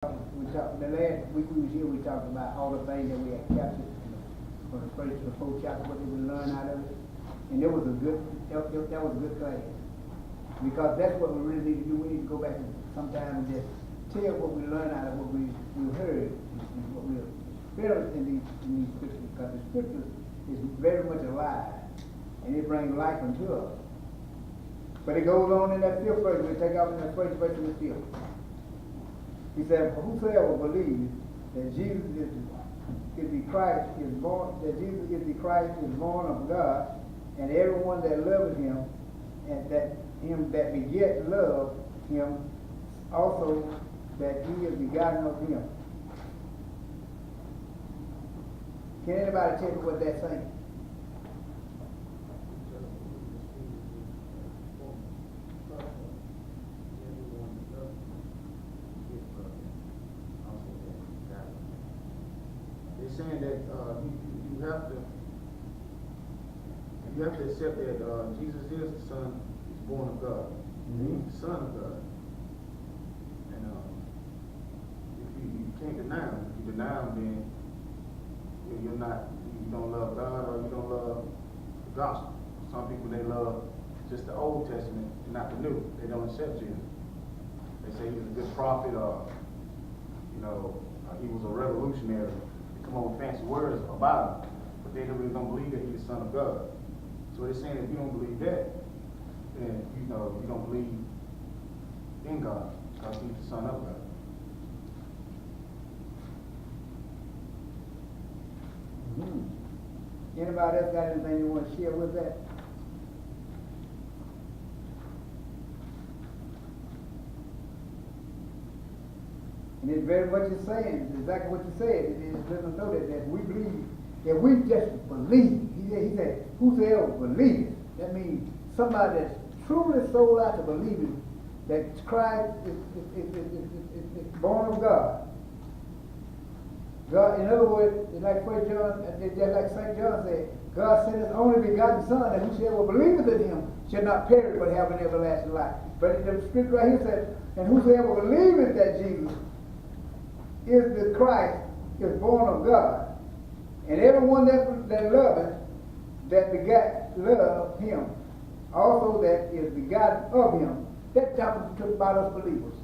The last week we was here, we talked about all the things that we had captured from the first to the fourth chapter, what we learned out of it. And it was a good, that was a good class. Because that's what we really need to do. We need to go back and sometime and just tell what we learned out of what we heard and what we experienced in these scriptures. Because the scriptures is very much alive and it brings life unto us. But it goes on in that fifth verse. We take out in that first verse of the fifth. He said, whosoever believes that Jesus is the Christ is born, that Jesus is the Christ is born of God, and everyone that loveth him, and that him that beget love him, also that he is begotten of him. Can anybody tell me what that's saying? They're saying that you have to accept that Jesus is the Son, is born of God. Mm-hmm. He's the Son of God. And if you can't deny him, if you deny him, then you don't love God, or you don't love the gospel. Some people, they love just the Old Testament and not the New. They don't accept Jesus. They say he's a good prophet, or he was a revolutionary. They come up with fancy words about him, but they really don't believe that he's the Son of God. So they're saying if you don't believe that, then you don't believe in God, because he's the Son of God. Mm-hmm. Anybody else got anything you want to share with that? And it's very much the same, exactly what you said. It is let us know that we believe, that we just believe. He said, whosoever believes. That means somebody that's truly sold out to believing that Christ is born of God. God, in other words, like First John, just like St. John said, God sent his only begotten Son, that whosoever believeth in him shall not perish but have an everlasting life. But the scripture right here says, and whosoever believeth that Jesus is the Christ is born of God, and everyone that loveth, that begat love him, also that is begotten of him. That talking about us believers.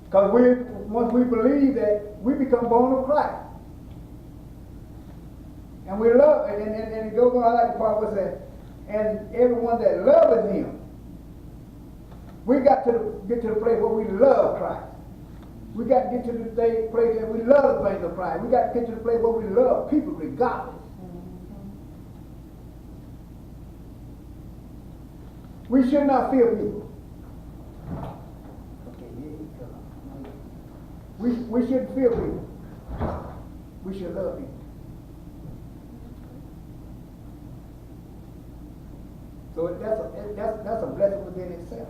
Because once we believe that, we become born of Christ. And we love it, and it goes on, I like the part where it says, and everyone that loveth him. We got to get to the place where we love Christ. We got to get to the place that we love the things of Christ. We got to get to the place where we love people regardless. We should not fear people. Okay, we shouldn't fear people. We should love people. So that's a blessing within itself.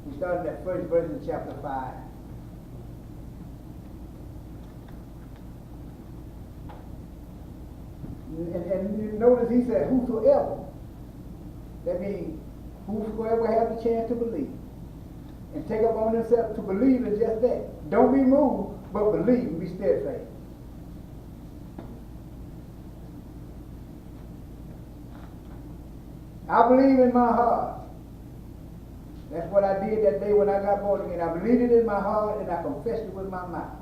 We started that first verse in chapter 5. And you notice he said, whosoever. That means whosoever has the chance to believe. And take up on himself to believe in just that. Don't be moved, but believe and be steadfast. I believe in my heart. That's what I did that day when I got born again. I believed it in my heart and I confessed it with my mouth.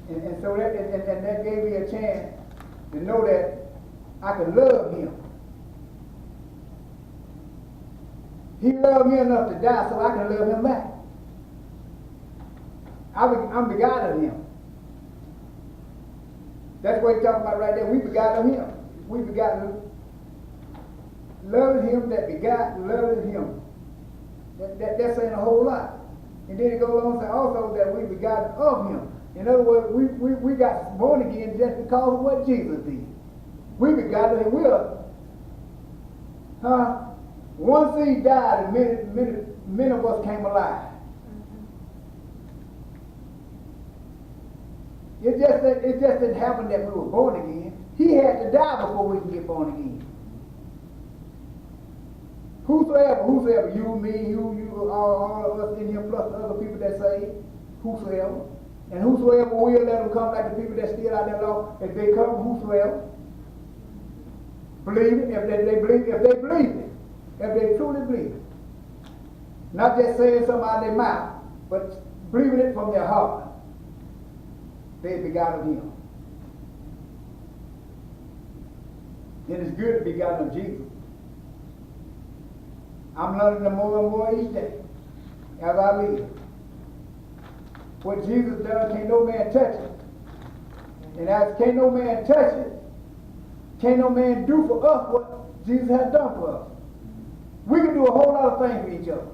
And so that gave me a chance to know that I could love him. He loved me enough to die so I can love him back. I'm begotten of him. That's what he's talking about right there. We begotten of him. We begotten loving him that begot, loving him. That's saying a whole lot. And then it goes on to say also that we begotten of him. In other words, we got born again just because of what Jesus did. We begotten him. One seed died and many of us came alive. It just didn't happen that we were born again. He had to die before we can get born again. Whosoever, you, me, you, all of us in here, plus the other people that say, whosoever. And whosoever will, let them come, like the people that still out there long. If they come, whosoever. Believe it, if they believe it, if they truly believe it. Not just saying something out of their mouth, but believing it from their heart. They begot of him. Then it's good to be begotten of Jesus. I'm learning them more and more each day as I live. What Jesus done, can't no man touch it. And as can't no man touch it, can't no man do for us what Jesus has done for us. We can do a whole lot of things for each other.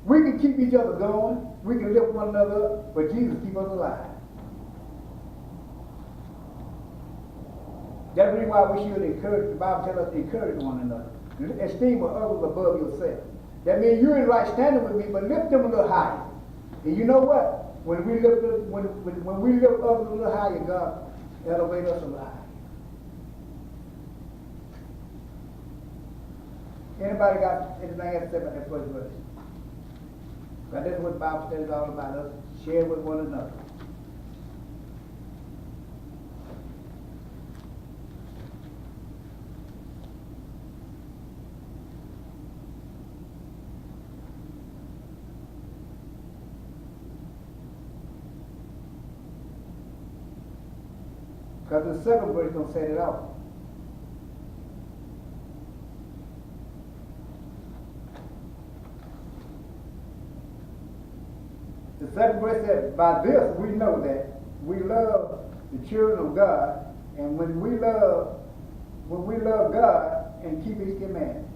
We can keep each other going. We can lift one another up, but Jesus keeps us alive. That's the reason why we should encourage, the Bible tells us to encourage one another. Esteem of others above yourself. That means you're in right standing with me, but lift them a little higher. And you know what? When we lift others a little higher, God elevate us alive. Anybody got anything else to say about that first verse? Because that's what Bible study is all about, us share with one another. Because the second verse don't set it off. The second verse says, by this we know that we love the children of God, and when we love God and keep his commandments.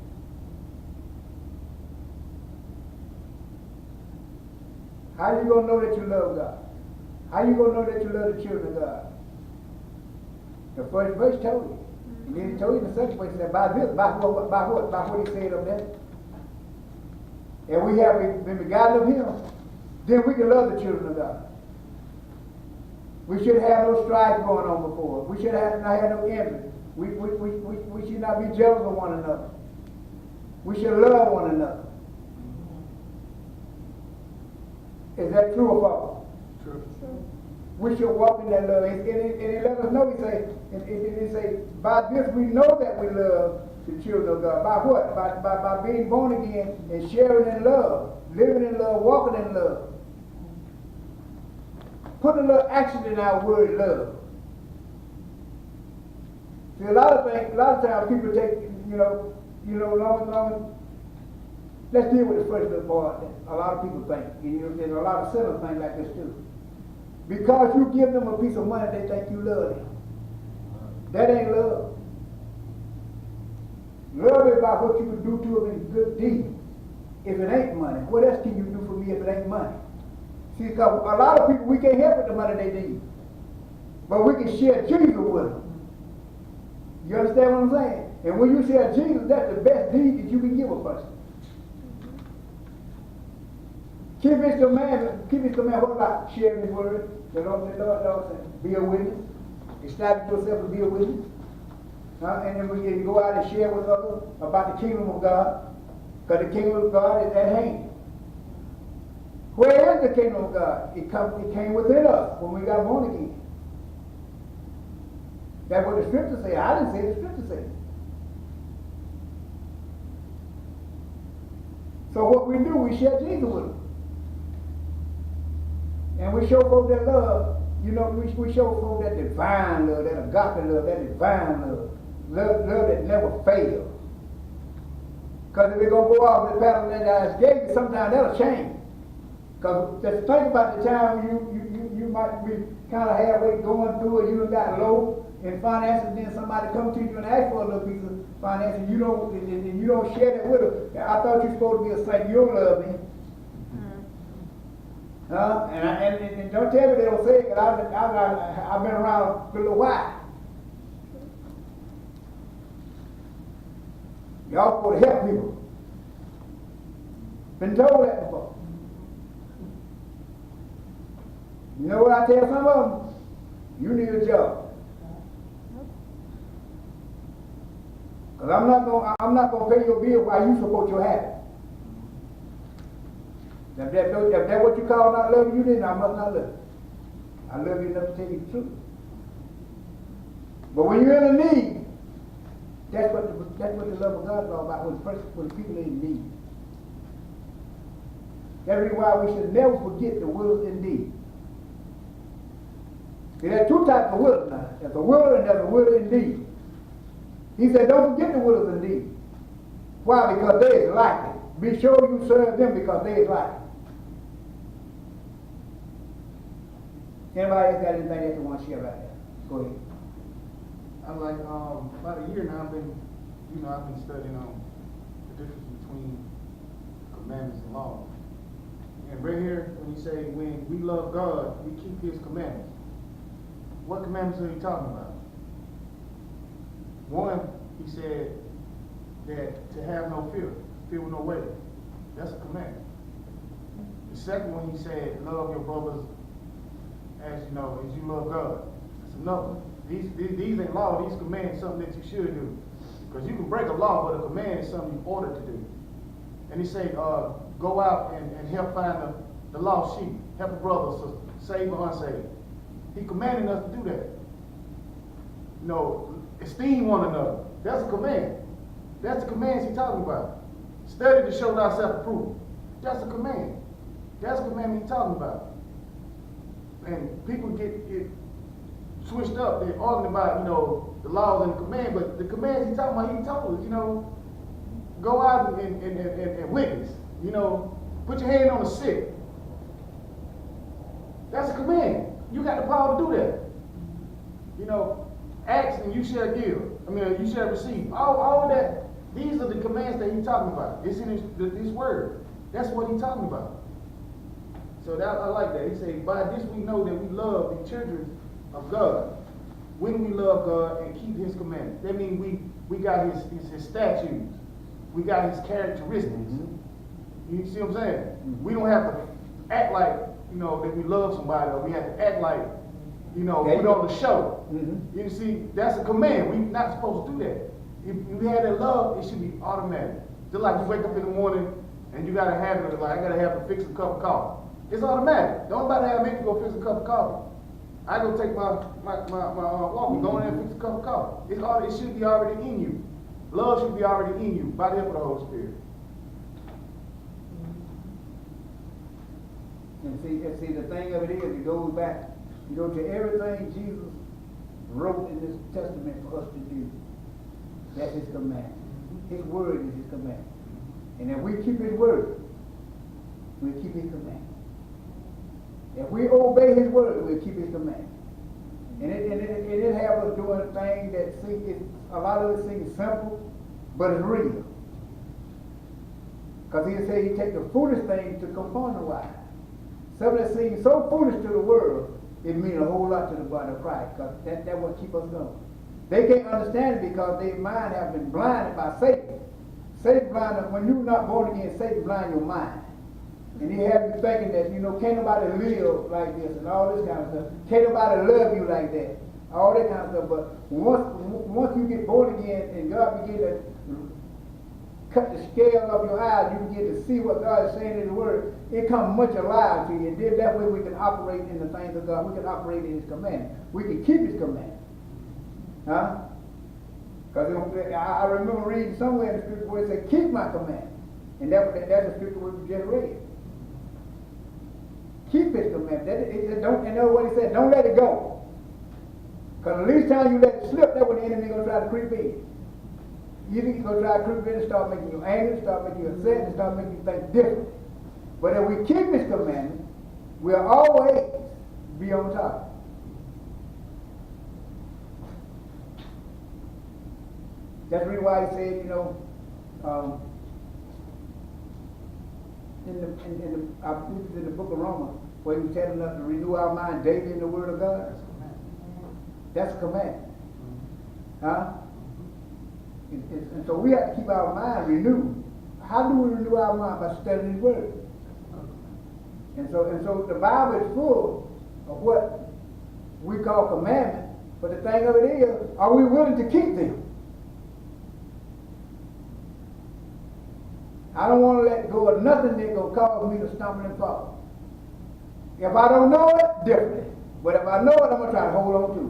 How you gonna know that you love God? How you gonna know that you love the children of God? The first verse told you. And then he told you in the second verse, that by this, by what? By what he said up there. And we have been begotten of him, then we can love the children of God. We should have no strife going on before. We should not have no envy. We should not be jealous of one another. We should love one another. Is that true or false? True. We should walk in that love. And he let us know, he say, by this we know that we love the children of God. By what? By being born again and sharing in love, living in love, walking in love. Put a little action in our word love. See, a lot of times people take, long. Let's deal with the first little part that a lot of people think. And there's a lot of sinners think like this too. Because you give them a piece of money, they think you love them. That ain't love. Love is about what you can do to them in good deed. If it ain't money, what else can you do for me if it ain't money? See, because a lot of people, we can't help with the money they need. But we can share Jesus with them. You understand what I'm saying? And when you share Jesus, that's the best deed that you can give a person. Keep his commandment. What about sharing his word? The Lord said, be a witness. Establish yourself to be a witness. And then we can go out and share with others about the kingdom of God. Because the kingdom of God is at hand. Where is the kingdom of God? It came within us when we got born again. That's what the scripture says. I didn't say it, the scripture says. So what we do, we share Jesus with them. And we show folks that love, we show folks that divine love, that agape love, that divine love that never fails. Because if we're going to go off the pattern that I just gave you, sometimes that'll change. Because just think about the time you might be kind of halfway going through it, you got low in finances, then somebody come to you and ask for a little piece of finance, and you don't share that with them. I thought you were supposed to be a saint. You don't love me. And don't tell me they don't say it, because I've been around for a little while. Y'all supposed to help people. Been told that before. You know what I tell some of them? You need a job. Because I'm not gonna pay your bill while you support your habit. If that's what you call not loving you, then I must not love you. I love you enough to tell you the truth. But when you're in a need, that's what the love of God is all about. When people are in need. That's the reason why we should never forget the will and deed. See, there's two types of wills now. There's a will and there's a will and deed. He said, don't forget the wills and deeds. Why? Because they is like it. Be sure you serve them because they is like it. Anybody else got anything that they want to share about that? Go ahead. I'm like, about a year now, I've been studying on the difference between commandments and laws. And right here, when you say, when we love God, we keep His commandments. What commandments are you talking about? One, he said that to have no fear with no way. That's a commandment. The second one, he said, love your brothers as you love God. That's another one. These ain't law, these commands something that you should do. Because you can break a law, but a command is something you're ordered to do. And he said, go out and help find the lost sheep. Help a brother or sister, saved or unsaved. He commanded us to do that. Esteem one another. That's a command. That's the commands he's talking about. Study to show thyself approved. That's a command. That's the command he's talking about. And people get switched up. They're arguing about, the laws and the command, but the commands he's talking about, he told us, go out and witness. Put your hand on the sick. That's a command. You got the power to do that. Ask and you shall give. You shall receive. All of that. These are the commands that he's talking about. It's in his word. That's what he's talking about. So I like that. He said, by this we know that we love the children of God. When we love God and keep His commandments. That means we got his statutes. We got His characteristics. Mm-hmm. You see what I'm saying? Mm-hmm. We don't have to act like, that we love somebody, or we have to act like, put on the show. Mm-hmm. You see, that's a command. We're not supposed to do that. If you have that love, it should be automatic. Just like you wake up in the morning and you got a habit of like, I got to have to fix a cup of coffee. It's automatic. Don't nobody have me to go fix a cup of coffee. I go take my walk, go in there and fix a cup of coffee. It should be already in you. Love should be already in you by the help of the Holy Spirit. And see, the thing of it is, it goes back, to everything Jesus wrote in this testament for us to do. That's His command. His word is His command. And if we keep His word, we'll keep His command. If we obey His word, we'll keep His command. And it have us doing things that a lot of it seems simple, but it's real. Because He said He take the foolish things to conform the wise. Something that seems so foolish to the world, it means a whole lot to the body of Christ, because that's what keep us going. They can't understand it because their mind have been blinded by Satan. Satan blinded, when you're not born again, Satan blind your mind. And he have you thinking that, can't nobody live like this and all this kind of stuff. Can't nobody love you like that. All that kind of stuff. But once you get born again and God begin to cut the scale of your eyes, you begin to see what God is saying in the Word, it comes much alive to you. And then that way we can operate in the things of God. We can operate in His command. We can keep His command. Huh? Because I remember reading somewhere in the scripture where it said, keep my command. And that's the scripture we just read. Keep His command. In other words, He said, don't let it go. Because the least time you let it slip, that's when the enemy going to try to creep in. He's going to try to creep in and start making you angry, start making you upset, and start making you think different. But if we keep His commandment, we'll always be on top. That's the reason why He said, in the book of Romans, where He was telling us to renew our mind daily in the Word of God. That's a command. Huh? And so we have to keep our mind renewed. How do we renew our mind? By studying His Word. And so the Bible is full of what we call commandments, but the thing of it is, are we willing to keep them? I don't want to let go of nothing that will cause me to stumble and fall. If I don't know it, differently. But if I know it, I'm going to try to hold on to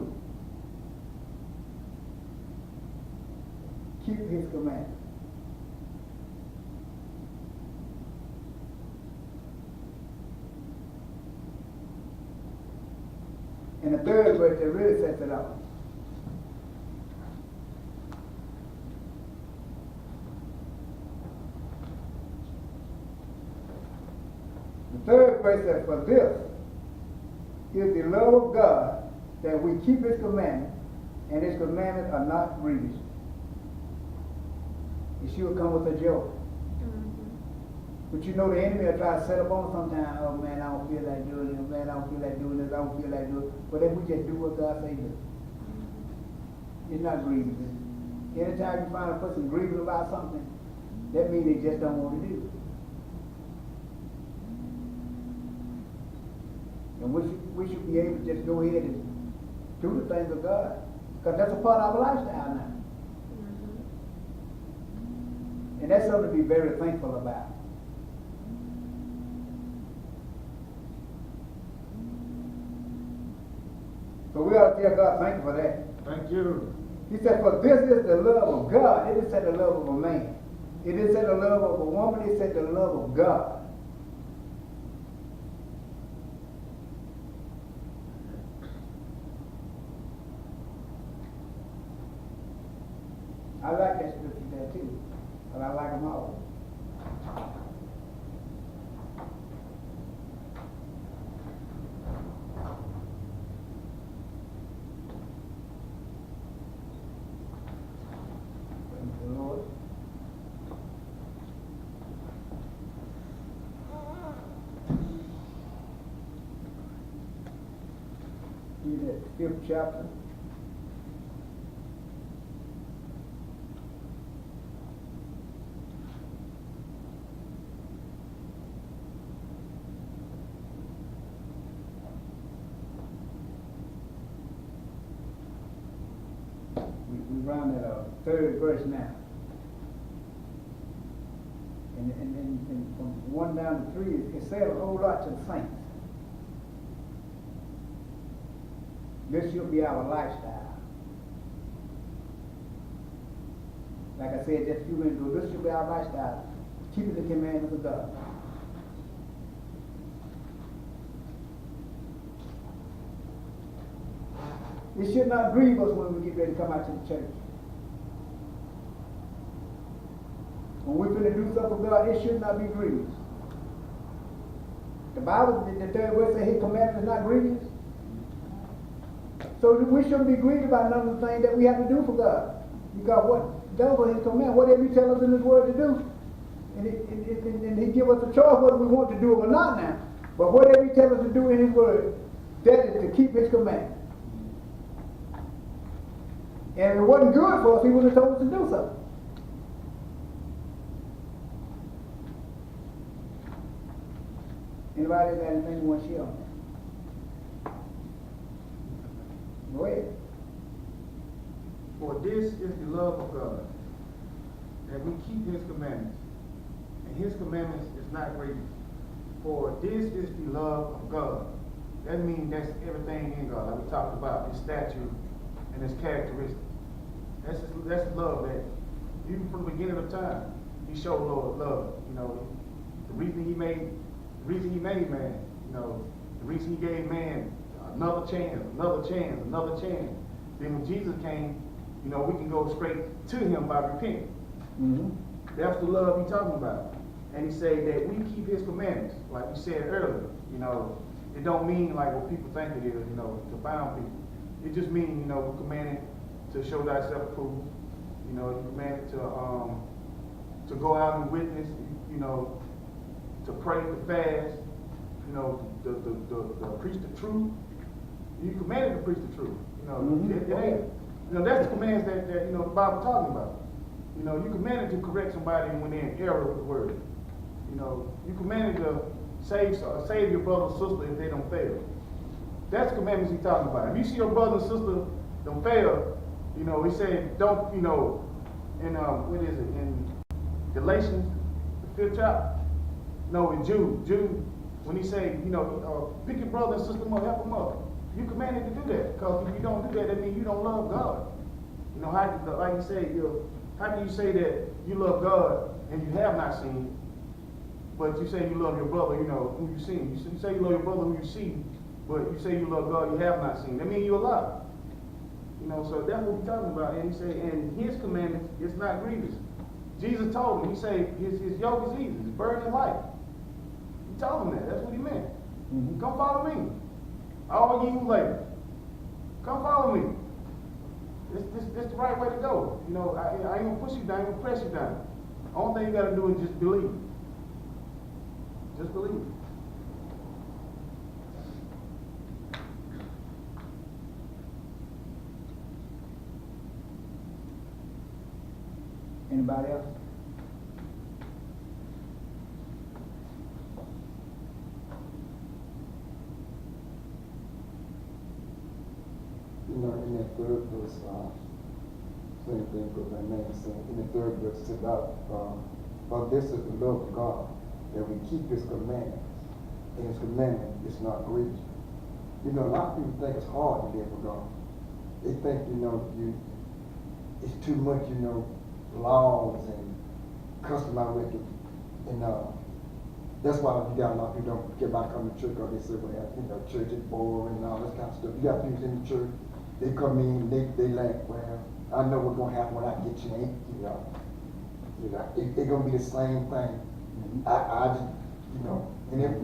it. Keep his commandments. And the third verse that really sets it up. The third verse says, for this is the love of God, that we keep his commandments, and his commandments are not grievous. It should come with a joy. But you know the enemy will try to set up on sometimes, oh man, I don't feel like doing this, man, I don't feel like doing this, I don't feel like doing it. But if we just do what God says do, it's not grievous. Anytime you find a person grieving about something, that means they just don't want to do it. And we should be able to just go ahead and do the things of God. Because that's a part of our lifestyle now. And that's something to be very thankful about. So we ought to tell God thank you for that. Thank you. He said, for this is the love of God. It didn't say the love of a man. It didn't say the love of a woman. It said the love of God. I like that scripture there too, but I like them all. Praise the Lord. Read that 5th chapter. We round at a 3rd verse now. And from 1 down to 3, it said a whole lot to the saints. This should be our lifestyle. Like I said just a few minutes ago, this should be our lifestyle. Keeping the commandments of God. It should not grieve us when we get ready to come out to the church. When we're going to do something for God, it should not be grievous. The Bible, the 3rd verse says his commandment is not grievous. So we shouldn't be grieved about none of the things that we have to do for God. Because those are his commandments. Whatever he tells us in his word to do. And he gives us a choice whether we want to do it or not now. But whatever he tells us to do in his word, that is to keep his commandments. And if it wasn't good for us, he would have told us to do something. Anybody got anything you want to share on that? Go ahead. For this is the love of God, that we keep his commandments. And his commandments is not grievous. For this is the love of God. That means that's everything in God. Like we talked about, his statute and his characteristics. That's love that even from the beginning of time, he showed love. You know, the reason he made man, you know, the reason he gave man another chance. Then when Jesus came, you know, we can go straight to him by repenting. Mm-hmm. That's the love he's talking about. And he said that we keep his commandments, like we said earlier. You know, it don't mean like what people think it is, you know, to bound people. It just means, you know, we're commanded to show thyself approved. You know, you're commanded to go out and witness, you know, to pray, to fast, you know, to preach the truth. You commanded to preach the truth. You know, Mm-hmm. it ain't, you know, that's the commands that you know the Bible talking about. You know, you commanded to correct somebody when they're in error with the word. You know, you commanded to save your brother or sister if they don't fail. That's the commandments he's talking about. If you see your brother and sister don't fail, you know, he said don't, you know, in what is it, in Galatians, the fifth chapter. No, in Jude, when he say, pick your brother and sister up, help them up. You commanded to do that, because if you don't do that, that means you don't love God. Like you say, how can you say that you love God and you have not seen, but you say you love your brother, who you seen? You say you love your brother who you see, but you say you love God you have not seen. That means you're alive. So that's what we're talking about. And he said, and his commandments is not grievous. Jesus told him, he said, his yoke is easy, his burden is light. He told him that. That's what he meant. Mm-hmm. Come follow me. All ye who labor. Come follow me. This the right way to go. I ain't gonna push you down, I ain't gonna press you down. Only thing you gotta do is just believe. Just believe. Anybody else? In that third verse, same thing what my man said. In the third verse, it's about, but this is the love of God, that we keep His commandments, and His commandment is not grievous. A lot of people think it's hard to live for God. They think, it's too much, laws and custom record, and that's why you got a lot of people don't get back come to church, because they say, well, church is boring and all this kind of stuff. You got people in the church, they come in, they like, well, I know what's gonna happen when I get you in, it's gonna be the same thing. I just, and if,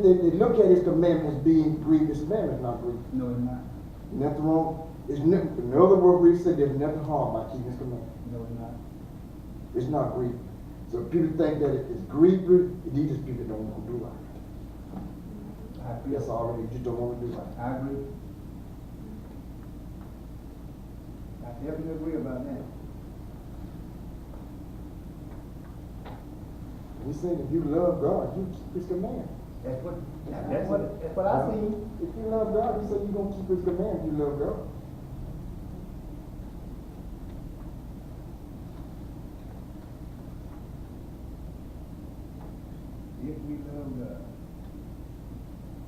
they look at His commandment as being grievous. His commandment is not grievous. No, it's not. Nothing wrong. In other words, we said there's nothing harm by keeping His commandment. No, it's not. It's not grievous. So if people think that it's grievous, these just people don't want to do right. I agree. That's all they just don't want to do right. I agree. I definitely agree about that. He said if you love God, you keep His commandments. That's what I see. If you love God, He said you're going to keep His commandments. You love God. If we love God,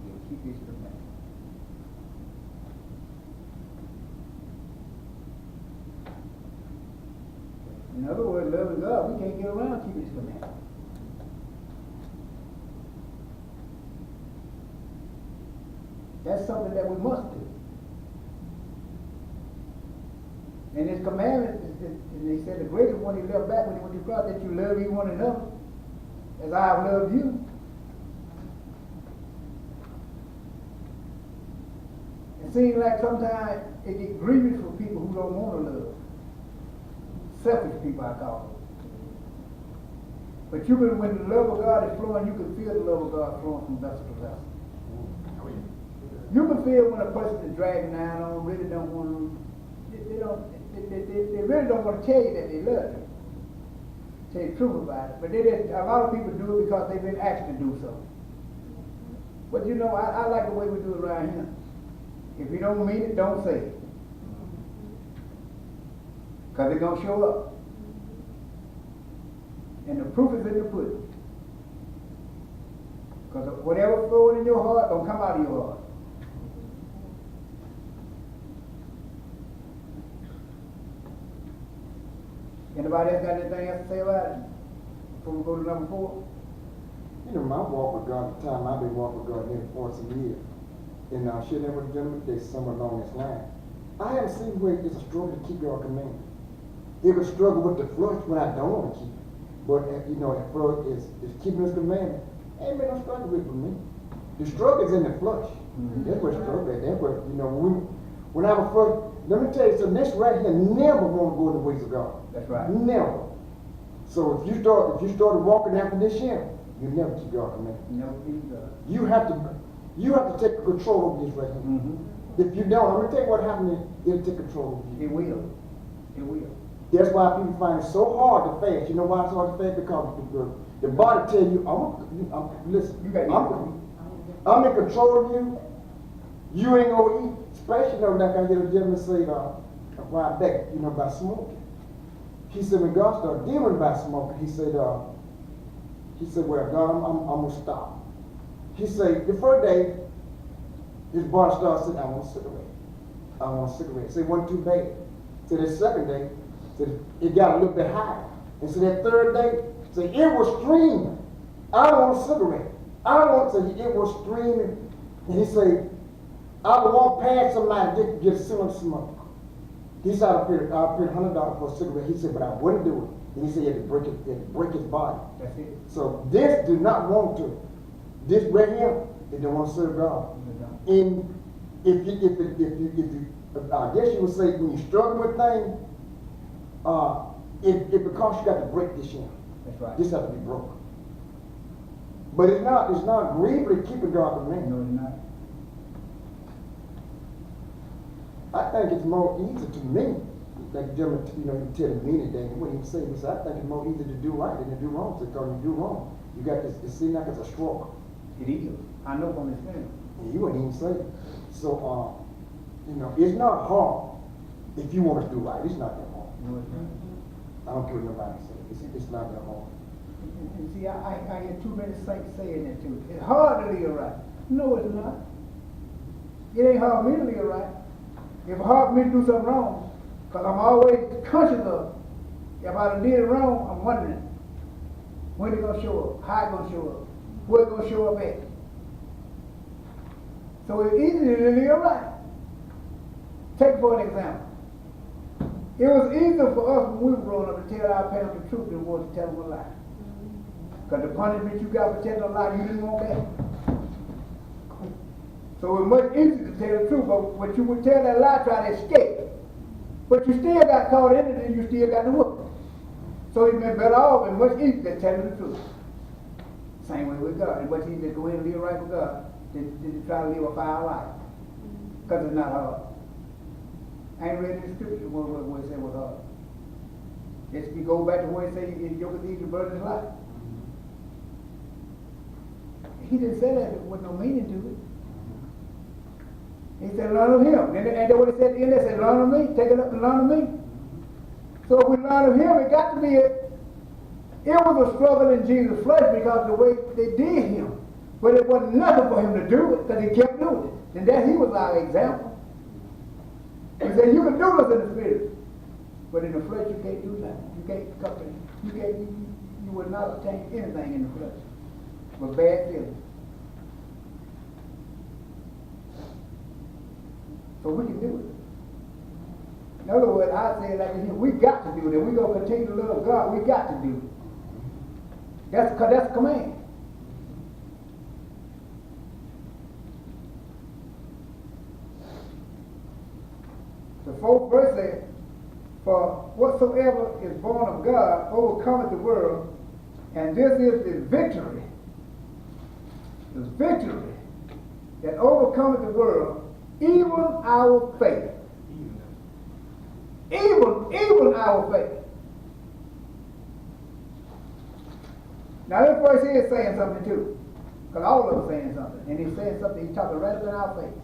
we'll keep His commandments. In other words, loving God, we can't get around keeping His commandments. That's something that we must do. And His commandment, and they said the greatest one He left back when He went to the cross, that you love ye one another as I have loved you. It seems like sometimes it gets grievous for people who don't want to love. Selfish people, I call them. But when the love of God is flowing, you can feel the love of God flowing from vessel to vessel. You can feel when a person is dragging down on, really don't want to, they really don't want to tell you that they love you. Tell you the truth about it. But a lot of people do it because they've been asked to do so. But I like the way we do it around here. If you don't mean it, don't say it. Because they're going to show up. And the proof is in the pudding. Because whatever's flowing in your heart don't come out of your heart. Anybody else got anything else to say about it? Before we go to number 4? My walk with God, the time I've been walking with God nearly 40 years, and sharing with the gentleman, there's somewhere along this line. I haven't seen where it's a struggle to keep your commandments. It was struggle with the flesh when I don't want to keep it. But at first is keeping His commandment. Ain't been no struggle with it for me. The struggle is in the flesh. Mm-hmm. That's what struggle is. That's what when I was first. Let me tell you something. This right here never want to go in the ways of God. That's right. Never. So if you started walking after this year, you never keep your commandment. Never keep God. You have to take control of this right here. Mm-hmm. If you don't, I'm gonna tell you what happened. It'll take control of you. It will. It will. That's why people find it so hard to fast. You know why it's hard to fast? Because the body tell you, listen, I'm in control of you. You ain't gonna eat. Especially like I hear a gentleman say a while back, by smoking. He said when God started dealing by smoking, He said, He said, well, God, I'm going to stop. He said, the first day, his body started saying, I want a cigarette. I want a cigarette. So it wasn't too bad. So the second day, so it got a little bit higher. And so that third day, so it was streaming. I want a cigarette. I want, so it was streaming. And he said, I would walk past somebody to get a cigarette smoke. He said, I paid $100 for a cigarette. He said, but I wouldn't do it. And he said he had to break his body. That's it. So this do not want to. This right here, they don't want to serve God. And if you, I guess you would say when you struggle with things, it because you got to break this here. That's right. This has to be broken. But it's not grieving keeping God commandment. No, it's not. I think it's more easy to me, like the gentleman, you tell me today, and what he was saying, he said, I think it's more easy to do right than to do wrong. So because you do wrong, you got this, it seems like it's a struggle. It is. I know from experience. And you wouldn't even say it. So, it's not hard if you want to do right. It's not that hard. No, it's not. I don't care what nobody says. It's not that hard. And see, I hear too many saints saying that too. It's hard to live right. No, it's not. It ain't hard for me to live right. It's hard for me to do something wrong, because I'm always conscious of it. If I done did it wrong, I'm wondering when it's going to show up, how it's going to show up, where it's going to show up at. So it's easy to live right. Take for an example. It was easier for us when we were growing up to tell our parents the truth than it was to tell them a lie. Because the punishment you got for telling a lie, you didn't want that. So it was much easier to tell the truth, but when you would tell that lie, try to escape. But you still got caught in it and you still got the whoop. So it's been better off and much easier than telling the truth. Same way with God. It's much easier to go in and live right with God than to try to live a foul life. Because it's not hard. I ain't read in the scripture where it said it was hard. Just you go back to where it said you yoke is easy, burden is light. He didn't say that with no meaning to it. He said, learn of him. And then what he said at the end, they said, learn of me, take it up and learn of me. So if we learn of him, it got to be it was a struggle in Jesus' flesh because the way they did him. But it wasn't nothing for him to do it because he kept doing it. And that he was our example. He said, you can do this in the spirit. But in the flesh, you can't do nothing. You can't come to you will not obtain anything in the flesh. But bad feelings. So we can do it. In other words, I say it like this, we got to do it. If we're going to continue to love God, we got to do it. That's a command. The 4th verse says, for whatsoever is born of God overcometh the world, and this is the victory. The victory that overcometh the world, even our faith. Even our faith. Now this verse here is saying something too. Because all of us are saying something. And he's saying something, he's talking right about our faith.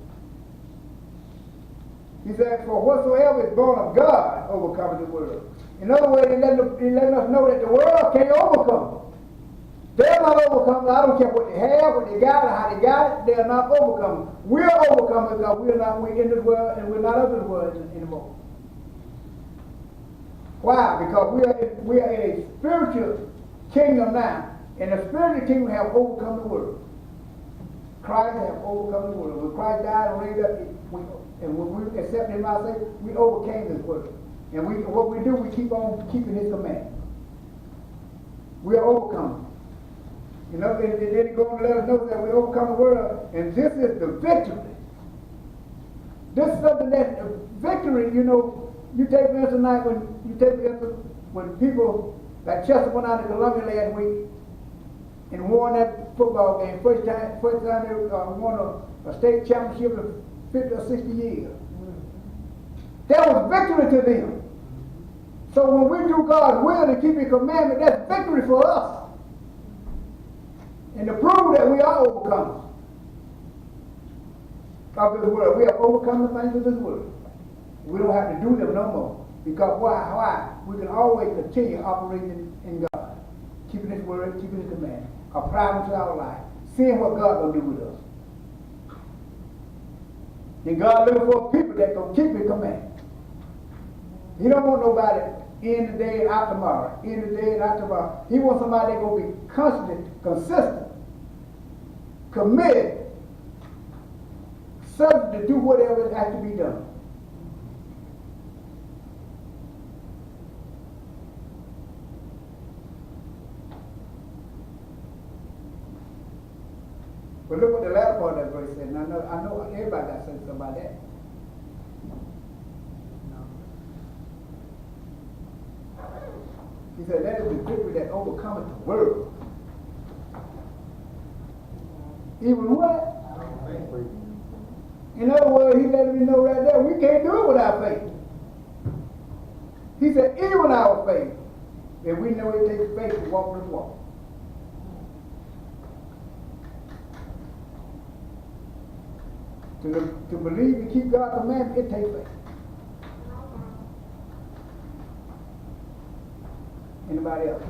He said, for whatsoever is born of God overcometh the world. In other words, he's letting us know that the world can't overcome. They're not overcome. I don't care what they have, what they got, or how they got it. They are not overcome. We're overcome because we're in this world and we're not of this world anymore. Why? Because we are in a spiritual kingdom now, and the spiritual kingdom have overcome the world. Christ has overcome the world. When Christ died and raised up, and when we accept Him as our Savior, we overcame this world. And what we do, we keep on keeping His commandments. We are overcome. You know, and then He goes on to let us know that we overcome the world, and this is the victory. This is something that victory, you know, you take for instance tonight when people like Chester went out to Columbia last week and won that football game, first time they won a state championship in 50 or 60 years. That was victory to them. So when we do God's will and keep His commandment, that's victory for us. And to prove that we are overcomers of this world. We have overcome the things of this world. We don't have to do them no more. Because why? We can always continue operating in God. keeping His word, keeping His command, applying them to our life, seeing what God gonna do with us. And God looking for people that gonna keep His command. He don't want nobody in the day and out tomorrow, in the day and out tomorrow. He wants somebody that gonna be constant, consistent, committed, subject to do whatever has to be done. But look what the latter part of that verse said. And I know everybody got to say something about that. He said, that is the victory that overcometh the world. Even what? In other words, he let me know right there, we can't do it without faith. He said, even our faith. And we know it takes faith to walk this walk. To believe and keep God's commandments, it takes faith. Anybody else?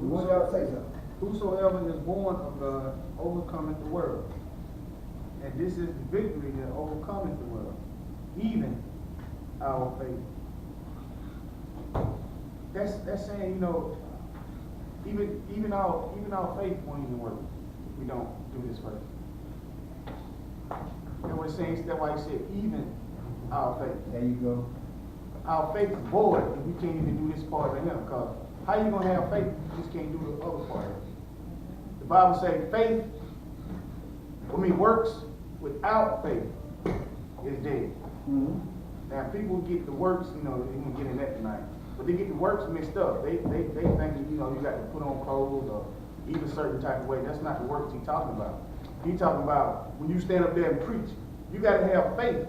We want y'all to say something. Whosoever is born of God overcometh the world. And this is the victory that overcometh the world, even our faith. That's saying, you know, even our faith won't even work if we don't do this first. And what it's saying, that's why he said, even our faith. There you go. Our faith is void if we can't even do this part of him. Because how you gonna have faith if you just can't do the other part? The Bible says faith, works without faith is dead. Mm-hmm. Now people get the works, you know, they're gonna get in that tonight. But they get the works mixed up. They think that, you know, you got to put on clothes or eat a certain type of way. That's not the works he's talking about. He's talking about when you stand up there and preach, you got to have faith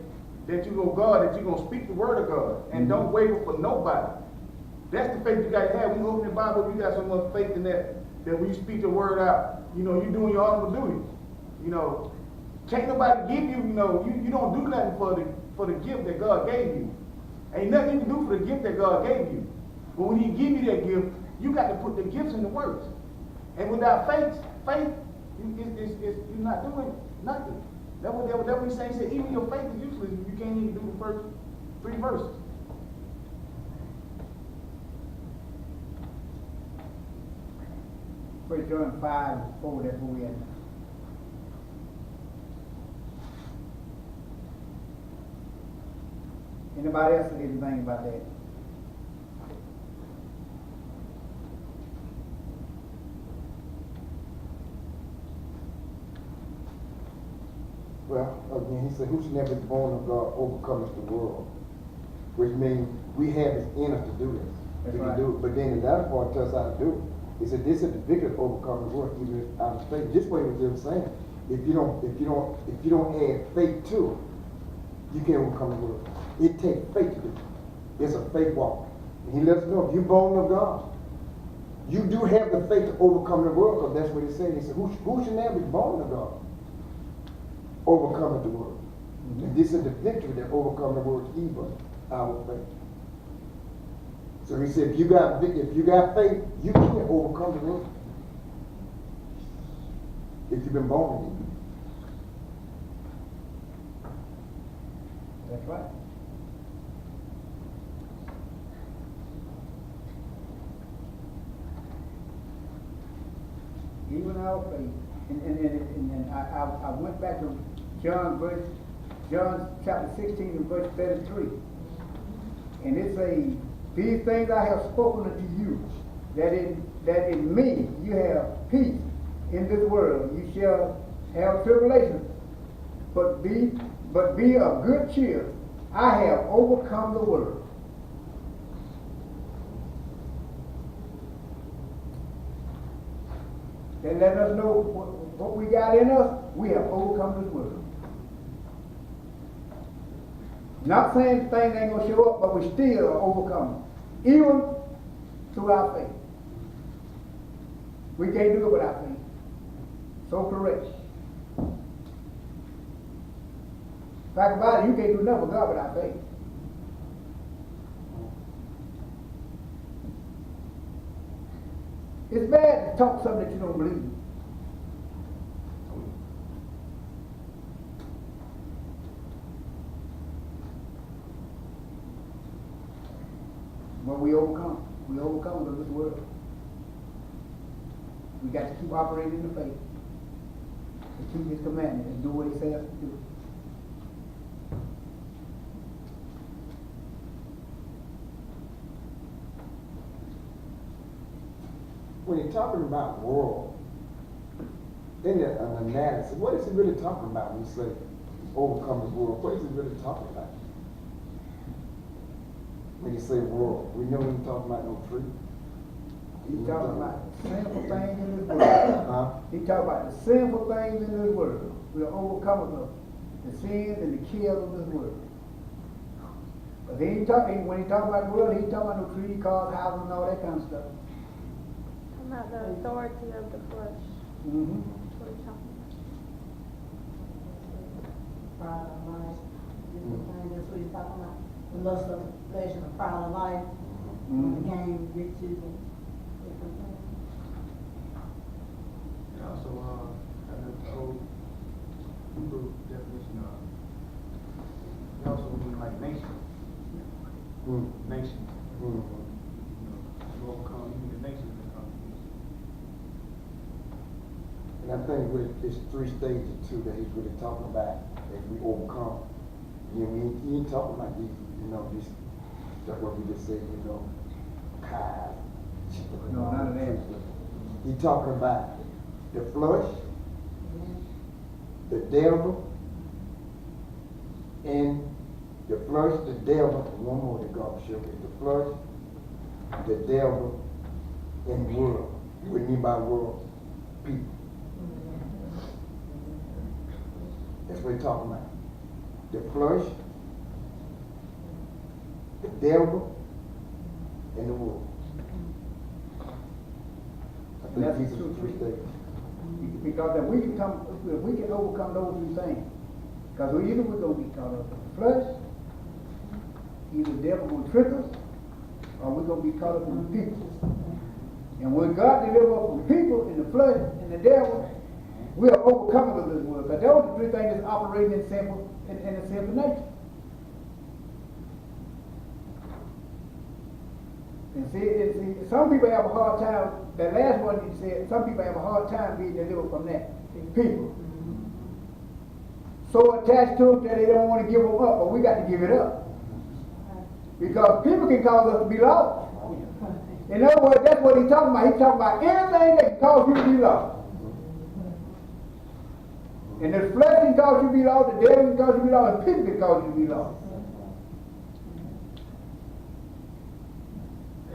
that you go God, that you're going to speak the word of God and don't waver for nobody. That's the faith you got to have. When you open the Bible, you got so much faith in that when you speak the word out, you know, you're doing your honorable duty. You know, can't nobody give you, you know, you don't do nothing for the gift that God gave you. Ain't nothing you can do for the gift that God gave you. But when He give you that gift, you got to put the gifts in the works. And without faith, you're not doing nothing. That's what He's saying. He said, even your faith is useless if you can't even do the first 3 verses. First John 5:4, that's where we at now. Anybody else say anything about that? Well, again, he said, whosoever is born of God overcomes the world. Which means we have it in us to do this. That's We can right. do it. But then the other part tells us how to do it. He said, this is the victory that overcomes the world, even out of faith. This way was just saying. If you don't add faith to it, you can't overcome the world. It takes faith to do it. It's a faith walk. And he lets us know if you're born of God, you do have the faith to overcome the world, because that's what he said. He said, who should never be born of God? Overcoming the world. Mm-hmm. And this is the victory that overcomes the world, even our faith. So he said, if you got faith, you can overcome the world. If you've been born again. That's right. Even our faith. And I went back to John chapter 16 and verse 33. And it says, these things I have spoken unto you, that in me you have peace in this world. You shall have tribulation, but be of good cheer. I have overcome the world. That let us know what we got in us. We have overcome this world. Not saying things ain't gonna show up, but we still are overcoming, even through our faith. We can't do it without faith. So correct. Fact about it, you can't do nothing for God without faith. It's bad to talk something that you don't believe. But we overcome. We overcome of this world. We got to keep operating in the faith. To keep His commandments and do what He says to do. When you're talking about world, in an analysis, what is he really talking about when you say overcome the world? What is he really talking about? When you say world, we know he's talking about no tree. He's talking about sinful things in this world. Huh? He's talking about the sinful things in this world. We are overcomers of the sins and the kills of this world. But when he talk about the world, he ain't talking about no tree, cars, houses, and all that kind of stuff. About the authority of the flesh. Mm-hmm. That's what he's talking about. Pride of life. That's what he's talking about. The lust of the flesh and the pride of life. Mm-hmm. The gain, riches, and different things. And also, the old Hebrew definition of, it also means like nation. Nation. You overcome even the nations that come. And I think with it's 3 stages too that he's really talking about as we overcome. You know, he ain't talking about these, these stuff what we just said, cars. No, none of that. He's talking about the flesh, the devil, and the flesh, the devil, one more that God showed me. The flesh, the devil, and world. What do you mean by world? People. That's what he's talking about. The flesh, the devil, and the world. I think That's these are true. the 3 stages. Because if we can overcome those 3 things. Because either we're going to be caught up in the flesh, either the devil will trick us, or we're going to be caught up in the people. And when God delivers us from people in the flesh and the devil, we are overcomers of this world. Because those are the 3 things that's operating in the sinful nature. And see, some people have a hard time, that last one you said, some people have a hard time being delivered from that. People. So attached to them that they don't want to give them up, but we got to give it up. Because people can cause us to be lost. In other words, that's what he's talking about. He's talking about anything that can cause you to be lost. And the flesh can cause you to be lost, the devil can cause you to be lost, and people can cause you to be lost.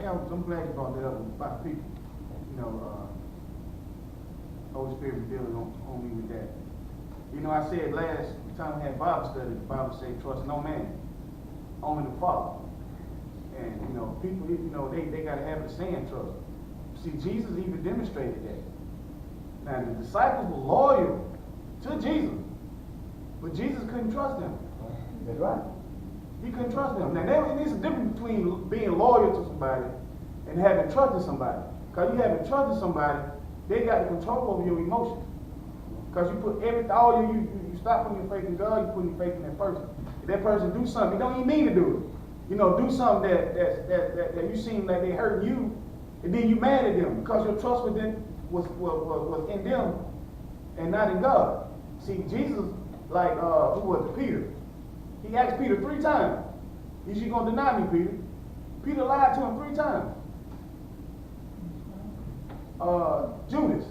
Yeah, I'm glad you brought that up about people. Holy Spirit revealing on me with that. I said last time we had Bible study, the Bible said, trust no man, only the Father. And, people, they got a habit of saying trust. See, Jesus even demonstrated that. Now, the disciples were loyal to Jesus, but Jesus couldn't trust them. That's right. He couldn't trust them. Now, there's a difference between being loyal to somebody and having trust in somebody. Because you having trust in somebody, they got the control over your emotions. Because you put everything, you stop putting your faith in God, you put your faith in that person. If that person do something, he don't even mean to do it. Do something that you seem like they hurt you, and then you mad at them because your trust was in them and not in God. See, Jesus, like who was it? Peter. He asked Peter 3 times, "Is you gonna deny me, Peter?" Peter lied to him 3 times. Judas.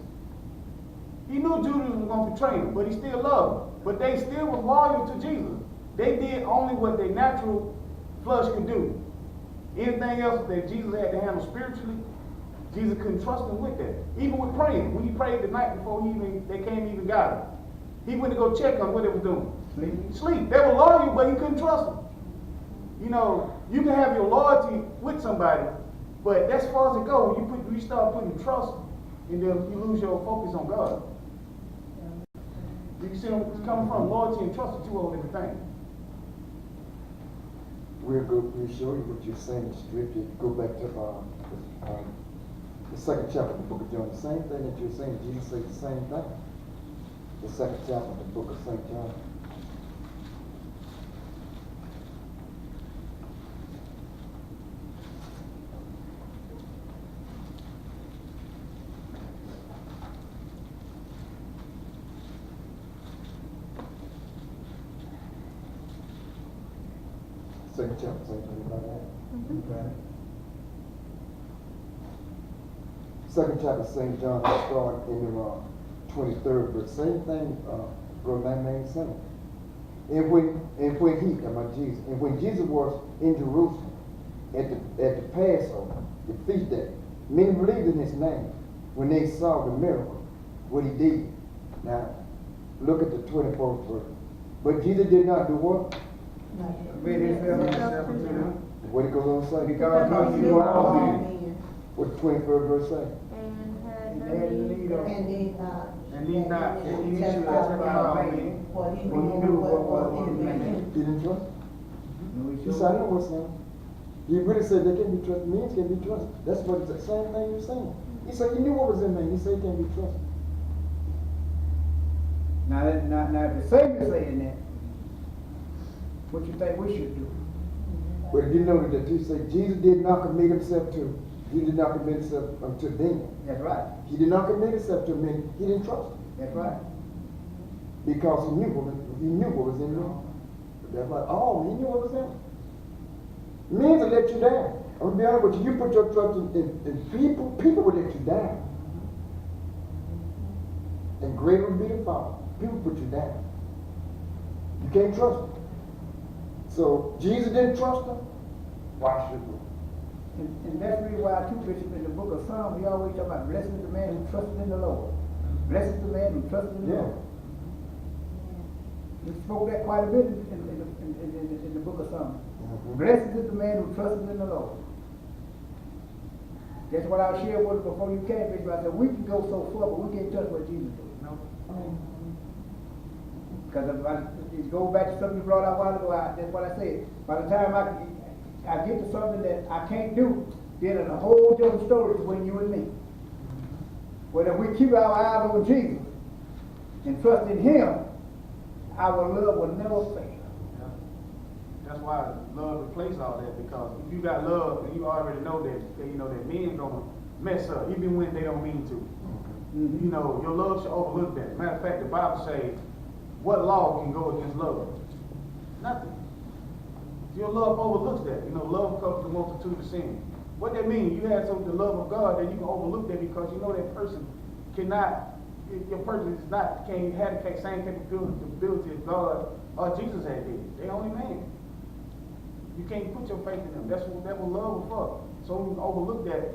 He knew Judas was going to betray him, but he still loved him. But they still were loyal to Jesus. They did only what their natural flesh could do. Anything else that Jesus had to handle spiritually, Jesus couldn't trust them with that. Even with praying. When he prayed the night before they came even got him. He went to go check on what they was doing. Sleep. They were loyal, but he couldn't trust them. You can have your loyalty with somebody, but that's as far as it goes. When you start putting trust in them, you lose your focus on God. You can see where it's coming from. Loyalty and trust are 2 whole different things. we'll show you what you're saying in scripture. Go back to the second chapter of the book of John. The same thing that you're saying, Jesus said the same thing. The second chapter of the book of St. John. Second chapter, same thing about that. Okay. Second chapter, St. John, I start in the 23rd verse. Same thing, Brother Main saying. And when Jesus was in Jerusalem at the Passover, the feast day, many believed in his name when they saw the miracle, what he did. Now, look at the 24th verse. But Jesus did not do what? Made himself unto them. What it goes on to say? Because he knew all men. What the 23rd verse say? And had And no had need need of of- And he, And he not, and he should testify testify of of me. me. what he When he knew knew what what was was in in him. him. He didn't trust? No, he He showed said, I me. know what's saying. He really said they can't be trusted. Men can be trusted. That's what the same thing you're saying. He said he knew what was in me. He said he can't be trusted. Now, if the Savior saying that, what you think we should do? But if you know that he said Jesus did not commit himself to, he did not commit himself to them. That's right. He did not commit himself to men. He didn't trust them That's right. because he knew what was in them. That's like, oh, he knew what was in them. Men will let you down. I'm gonna be honest with you. You put your trust in people. People will let you down. And greater will be the fall. People put you down. You can't trust them. So Jesus didn't trust them. Why should we? And that's really why too, Bishop, in the book of Psalms, he always talk about blessed is the man who trusts in the Lord. Blessed is the man who trusts in the Yeah. Lord. He spoke that quite a bit in the book of Psalms. Blessed is the man who trusts in the Lord. That's what I shared with you before you came, Bishop. I said, we can go so far, but we can't touch what Jesus did. No. Because it goes back to something you brought out a while ago. That's what I said. By the time I get to something that I can't do, then it's a whole different story between you and me. But if we keep our eyes on Jesus and trust in Him, our love will never fail. That's why love replaces all that, because if you got love and you already know that men gonna mess up even when they don't mean to. Mm-hmm. You know, your love should overlook that. Matter of fact, the Bible says, what law can go against love? Nothing. Your love overlooks that. You know, love covers the multitude of sin. What that means, you have the love of God, that you can overlook that because you know that person cannot, your person is not, can't have the same capability as God or Jesus had did. They only man. You can't put your faith in them. That's what love is for. So we can overlook that,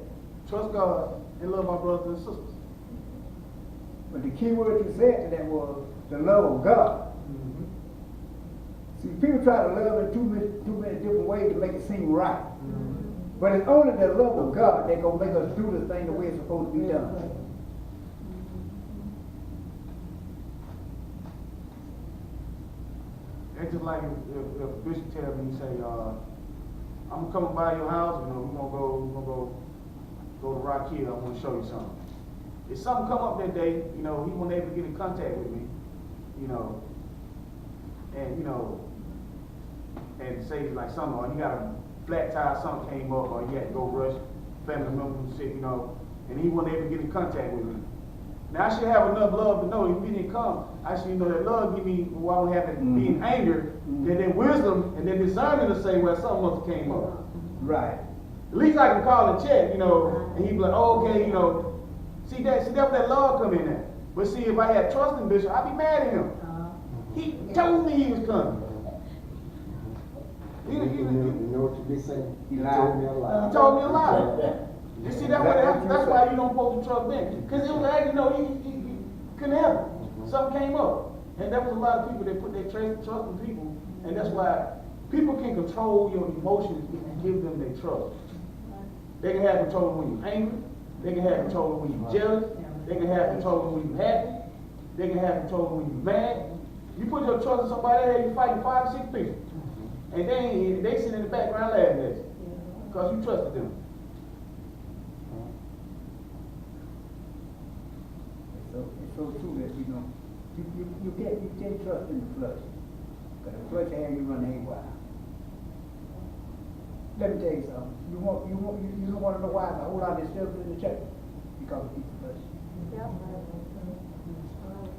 trust God, and love our brothers and sisters. But the key word you said to that was the love of God. Mm-hmm. See, people try to love in too many different ways to make it seem right. Mm-hmm. But it's only the love of God that's going to make us do the thing the way it's supposed to be done. It's just like if Bishop tells me, he say, I'm coming by your house, you know, we're gonna go to Rock Hill, I want to show you something. If something come up that day, you know, he wasn't able to get in contact with me, you know, and say like something, or he got a flat tire, something came up, or he had to go rush, family member was sick, you know, and he wasn't able to get in contact with me. Now I should have enough love to know if he didn't come, I should know that love give me, while I don't have to be in anger, then wisdom and then discernment to say, well, something must have came up. Right. At least I can call and check, you know, and he'd be like, oh, okay, you know. See that's where that love come in at. But see, if I had trust in Bishop, I'd be mad at him. He told me he was coming. You know what you be saying? He You lied. told me a lie. He told me a lie. You see, that's why you don't supposed to trust them. Because it was like, you know, he couldn't help it. Something came up. And there was a lot of people that put their trust in people. And that's why people can control your emotions if you give them their trust. They can have control when you're angry. They can have control when you're jealous. They can have control when you're happy. They can have control when you're mad. You put your trust in somebody, hey, you're fighting 5 or 6 people. And they sitting in the background laughing at you, because you trusted them. It's so true that, you know, you can't trust in the flesh. Because the flesh has you run haywire. Let me tell you something. You don't want to know why a whole lot of this stuff in the church? Because of people flesh. Yep.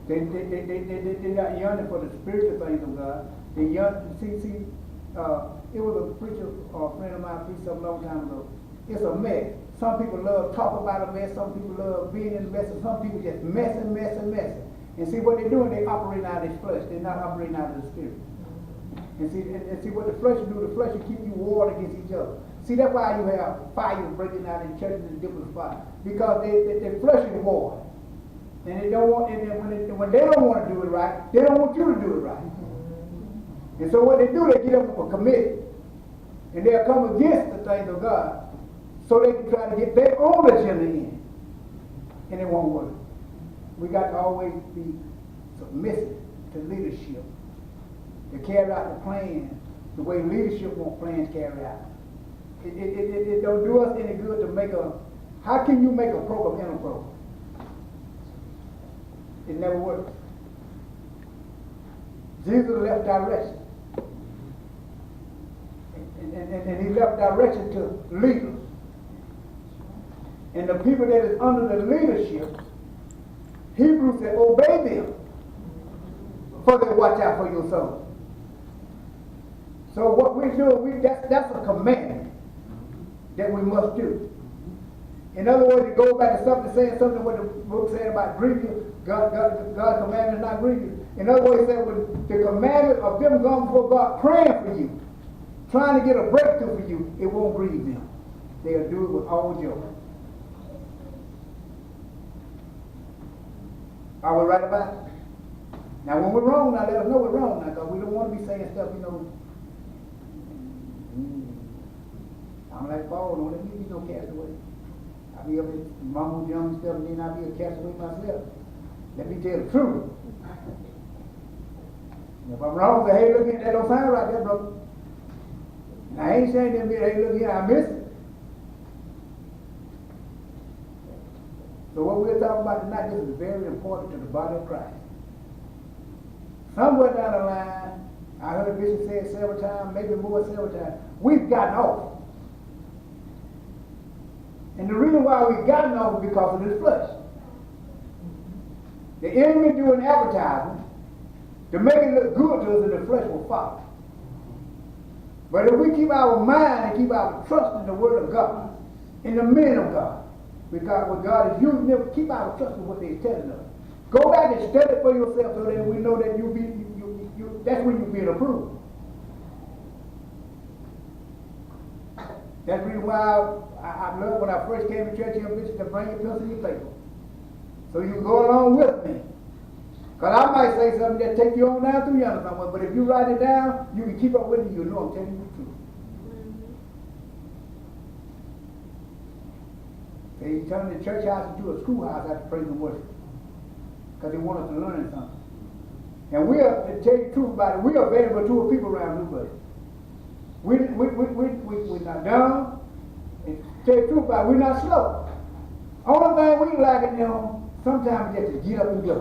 They're not yearning for the spiritual things of God. They yearn. See, it was a preacher, a friend of mine preached something a long time ago. It's a mess. Some people love talk about a mess. Some people love being in the mess. And some people just messing. And see what they're doing? They operating out of this flesh. They're not operating out of the spirit. And see what the flesh will do. The flesh will keep you warred against each other. See, that's why you have fires breaking out in churches in different spots, because the flesh is warred. And they don't want, and when they don't want to do it right, they don't want you to do it right. And so what they do, they get up for committee, and they'll come against the things of God, so they can try to get their own agenda in, and it won't work. We got to always be submissive to leadership, to carry out the plan the way leadership wants plans carried out. It don't do us any good to make how can you make a program in a program? It never works. Jesus left direction. And he left direction to leaders. And the people that is under the leadership, Hebrews said, obey them, for they watch out for your soul. So what we do, that's a commandment that we must do. In other words, to go back to something, saying something what the book said about grieving, God's commandment is not grieving. In other words, it said when the commandment of them going before God, praying for you, trying to get a breakthrough for you, it won't grieve them. They'll do it with all joy. Are we right about it? Now when we're wrong, now let us know we're wrong now, because we don't want to be saying stuff, you know. I'm like Paul, don't let me be no castaway. I be up at mama young and stuff, and then I be a castaway myself. Let me tell the truth. If I'm wrong, say, hey, look here, that don't sound right there, brother. And I ain't saying them, hey, look here, I missed it. So what we're talking about tonight, this is very important to the body of Christ. Somewhere down the line, I heard the bishop say it several times, maybe more several times, we've gotten off. And the reason why we've gotten off is because of this flesh. The enemy doing advertising to make it look good to us, and the flesh will follow. But if we keep our mind and keep our trust in the word of God, in the men of God, because what God is using them, keep our trust in what they're telling us. Go back and study it for yourself so that we know that that's when you're being approved. That's the reason why I love when I first came to church here, Bishop, to bring your pencil and your paper. So you can go along with me. Because I might say something that take you on down through yonder somewhere, but if you write it down, you can keep up with it, you know I'm telling you the truth. They turn the church house into a schoolhouse after praise and worship. Because they want us to learn something. And we are, to tell you the truth about it, we are very mature people around Newbury. We're not dumb. And to tell you the truth about it, we're not slow. Only thing we like it, sometimes just to get up and go.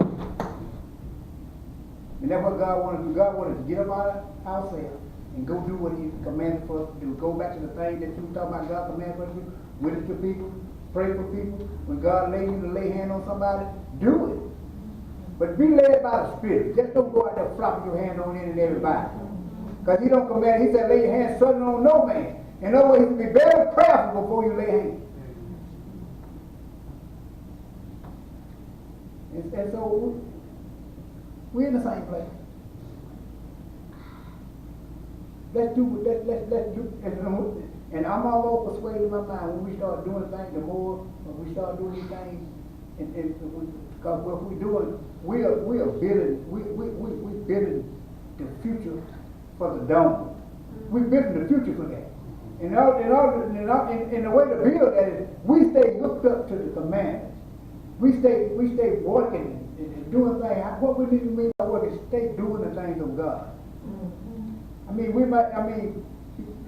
And that's what God wanted to do. God wanted to get up out of ourselves and go do what He commanded for us to do. Go back to the thing that you were talking about God commanded for us to do. Witness to people, pray for people. When God lays you to lay hand on somebody, do it. But be led by the Spirit. Just don't go out there flopping your hand on any and everybody. Because He don't command, He said lay your hand suddenly on no man. In other words, be very prayerful before you lay hands. And so we're in the same place. Let's do, and I'm all persuaded in my mind when we start doing things, the more when we start doing these things, because what we're doing, we are building, we're building the future for the dome. We're building the future for that. And the way to build that is we stay hooked up to the commandments. We stay working and doing things. What we need to mean by working, stay doing the things of God. I mean,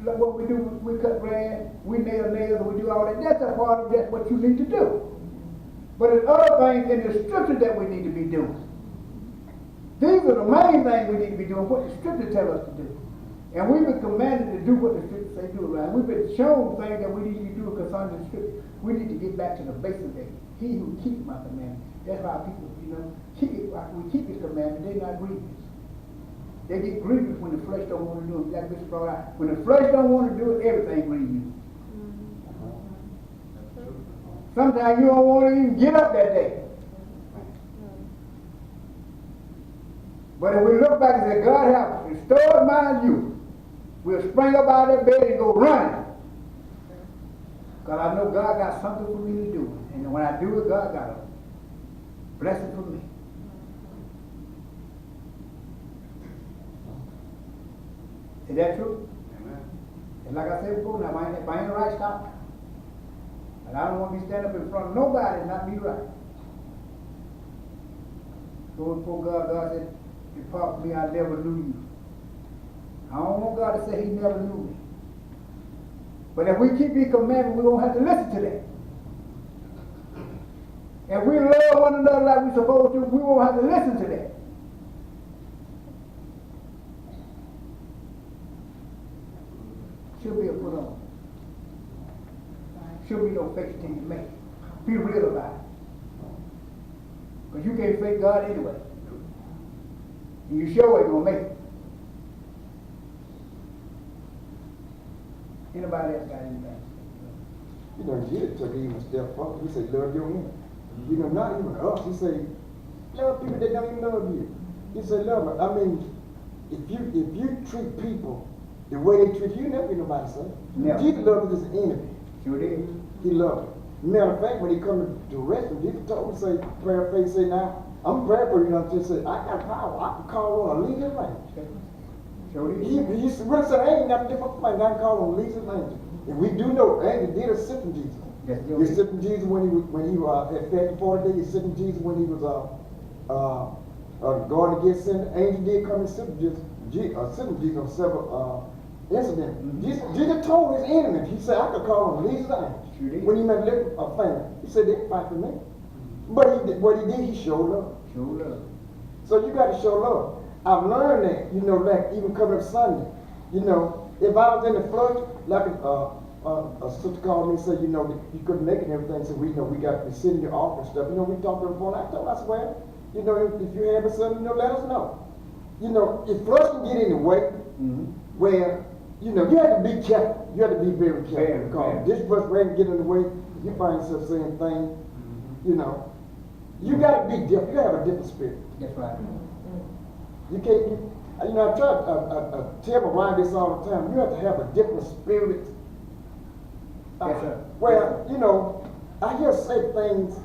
like what we do, we cut grass, we nail nails, we do all that. That's a part of that's what you need to do. But there's other things in the scripture that we need to be doing. These are the main things we need to be doing, what the scripture tell us to do. And we've been commanded to do what the scripture say do, right? We've been shown things that we need to be doing concerning the scripture. We need to get back to the basic thing. He who keeps my commandments. That's why people, we keep his commandments, they're not grievous. They get grievous when the flesh don't want to do it. Like Mr. brought out. When the flesh don't want to do it, everything grieves you. Sometimes you don't want to even get up that day. But if we look back and say, God have restored my youth, we'll spring up out of that bed and go running. Because I know God got something for me to do. And when I do it, God got a blessing for me. Is that true? Amen. And like I said before, now, if I ain't right, stop. And I don't want to be standing up in front of nobody and not be right. So before God said, depart from me, I never knew you. I don't want God to say he never knew me. But if we keep his commandments, we won't have to listen to that. If we love one another like we're supposed to, we won't have to listen to that. Should be a put on. Should be no fake till you make it. Be real about it. Because you can't fake God anyway. And you sure ain't gonna make it. Anybody else got anything? You know, Jesus took it even a step further. He said, love your enemy. You know, not even us. He said, love people that don't even love you. He said, love them. I mean, if you treat people the way they treat you, never get nobody saved. Never. Jesus loved his enemy. Sure did. He loved him. Matter of fact, when he come to arrest him, Jesus told him, say, prayer faith, say, now, I'm praying for you. Just say, I got power. I can call on a legion of angels. Sure did. He really said, I ain't got a different thing. I can call on legion of angels. And we do know angels did assist in Jesus. Yes, He assisted Jesus when he had fed the 40 days. He assisted Jesus when he was going to get sent. Angel did come and assist Jesus on several incidents. Jesus told his enemies, he said, I could call on legion of angels. Sure did. When he met a family, he said, they fight for me. But what he did, he showed love. Sure love. So you got to show love. I've learned that, you know, like even coming up Sunday, you know, if I was in the flush, like a sister called me and said, you know, you couldn't make it and everything, so we got to sit in your office and stuff. You know, we talked on the phone. I told her, I swear, you know, if you have something, you know, let us know. You know, if flush can get in the way, where, you know, you have to be careful. You have to be very careful. Because this flush can get in the way, you find yourself saying things, you know. You got to be different. You got to have a different spirit. That's right. You can't, you know, I try to tell my wife this all the time. You have to have a different spirit. Yes, sir. Well, you know, I hear her say things,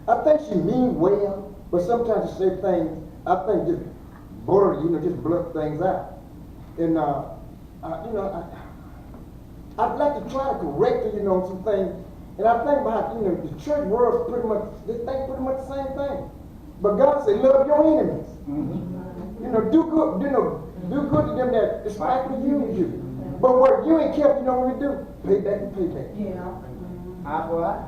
I think she mean well, but sometimes she say things, I think just blur, you know, just blurt things out. And, you know, I'd like to try to correct her, you know, some things. And I think about, you know, the church world pretty much, they think pretty much the same thing. But God said, love your enemies. You know, do good to them that despitefully use you. But what you ain't kept, you know what we do? Pay back and pay back. Yeah. Eye for eye.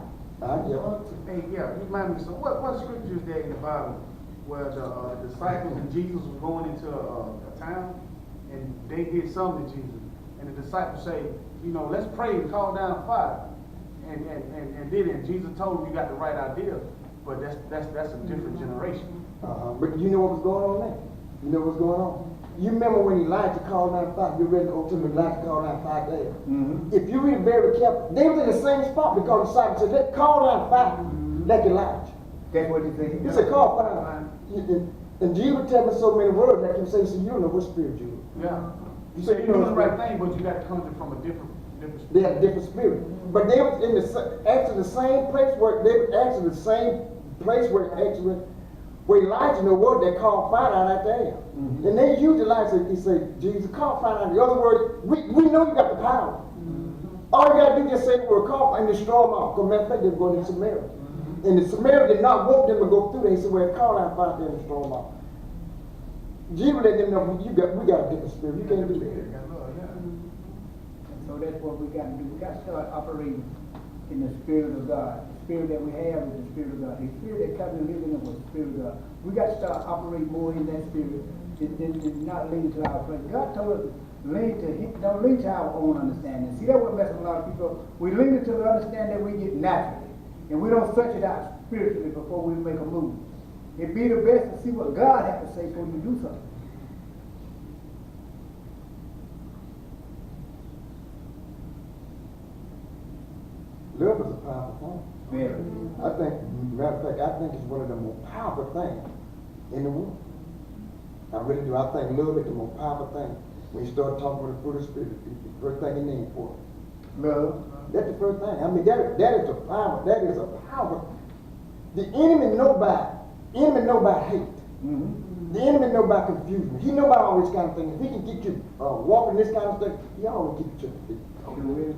Hey, yeah, remind me, so what scripture is there in the Bible where the disciples and Jesus was going into a town and they did something to Jesus, and the disciples say, you know, let's pray and call down fire, and did it. And Jesus told them, you got the right idea, but that's a different generation. But you know what was going on there? You know what's going on? You remember when Elijah called down fire, you read the Old Testament, Elijah called down fire there. If you read very carefully, they were in the same spot because the disciples said, let's call down fire like Elijah. That's what he said. He said, call fire. And Jesus tell me so many words that you say, so you don't know what spirit you are. Yeah. You say you're doing the right thing, but you got to come from a different spirit. They had a different spirit. But they were in the same place where where Elijah know what they called fire out there. And they used Elijah, he said, Jesus, call fire out. In other words, we know you got the power. All you got to do is just say the word call and destroy them all. Because matter of fact, they were going to Samaria. And the Samaria did not want them to go through there. He said, well, call out fire there and destroy them all. Jesus let them know we got a different spirit. You can't do that. Got love, yeah. And so that's what we got to do. We got to start operating in the Spirit of God. The Spirit that we have is the Spirit of God. The Spirit that comes and lives in us was the Spirit of God. We got to start operating more in that Spirit and not lean to our flesh. God told us, don't lean to our own understanding. See, that's what messes a lot of people. We lean into the understanding that we get naturally. And we don't search it out spiritually before we make a move. It'd be the best to see what God has to say before you do something. Love is a powerful thing. Very. I think, matter of fact, I think it's one of the most powerful things in the world. I really do. I think love is the most powerful thing. When you start talking about the fruit of the Spirit, it's the first thing you name for it. Love. That's the first thing. I mean, that is a power. That is a power. The enemy know by hate. Mm-hmm. The enemy know by confusion. He know about all this kind of things. If he can get you walking this kind of stuff, he always keep you to the feet. Sure is.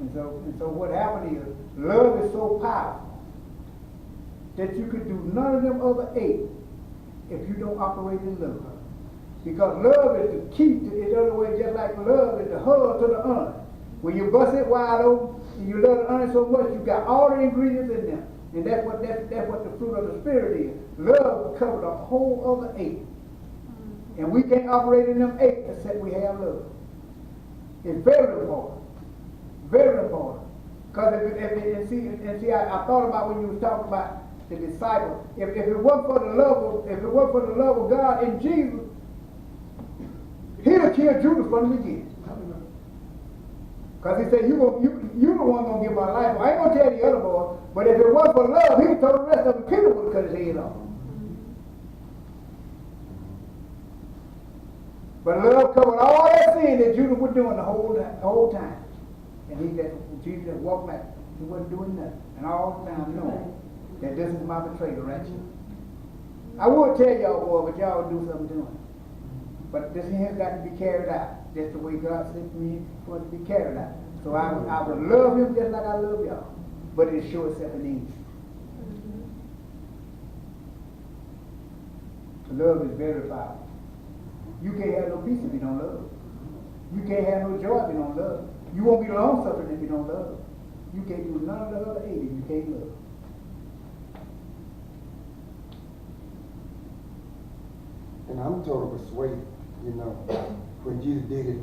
And so what happened is, love is so powerful that you could do none of them other 8 if you don't operate in love. Because love is the key to, in other words, just like love is the hug to the honey. When you bust it wide open and you love the honey so much, you got all the ingredients in there. And that's what the fruit of the Spirit is. Love covers the whole other 8. And we can't operate in them 8 except we have love. It's very important. Very important. Because I thought about when you was talking about the disciples. If it wasn't for the love of God in Jesus, he'd have killed Judas from the beginning. Because he said, you the one gonna give my life. I ain't gonna tell the other boy, but if it wasn't for love, he'd have told the rest of them Peter would have cut his head off. But love covered all that sin that Judas was doing the whole time. And Jesus just walked back. He wasn't doing nothing. And all the time knowing that this is my betrayer right here. I would tell y'all, boy, but y'all do something to him. But this here got to be carried out. That's the way God sent me for it to be carried out. So I would love him just like I love y'all. But it sure itself an easy. Love is very powerful. You can't have no peace if you don't love. You can't have no joy if you don't love. You won't be long suffering if you don't love. You can't do none of the other 8 if you can't love. And I'm totally persuaded, when Jesus did it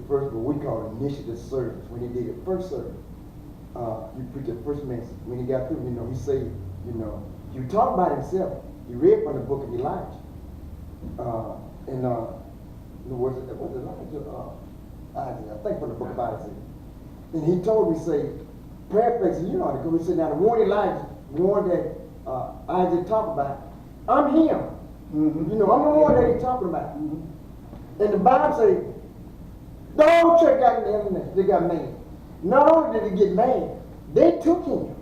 first, what we call initiative service, when he did it first service, he preached the first message. When he got through, he said, he talked about himself. He read from the book of Elijah. Was it Elijah? Isaiah, I think from the book of Isaiah. And he told me, say, paraphrasing, you know how to go. He said, now the one Elijah, the one that Isaiah talked about, I'm him. Mm-hmm. I'm the one that he's talking about. Mm-hmm. And the Bible says, the whole church got they got mad. Not only did he get mad, they took him.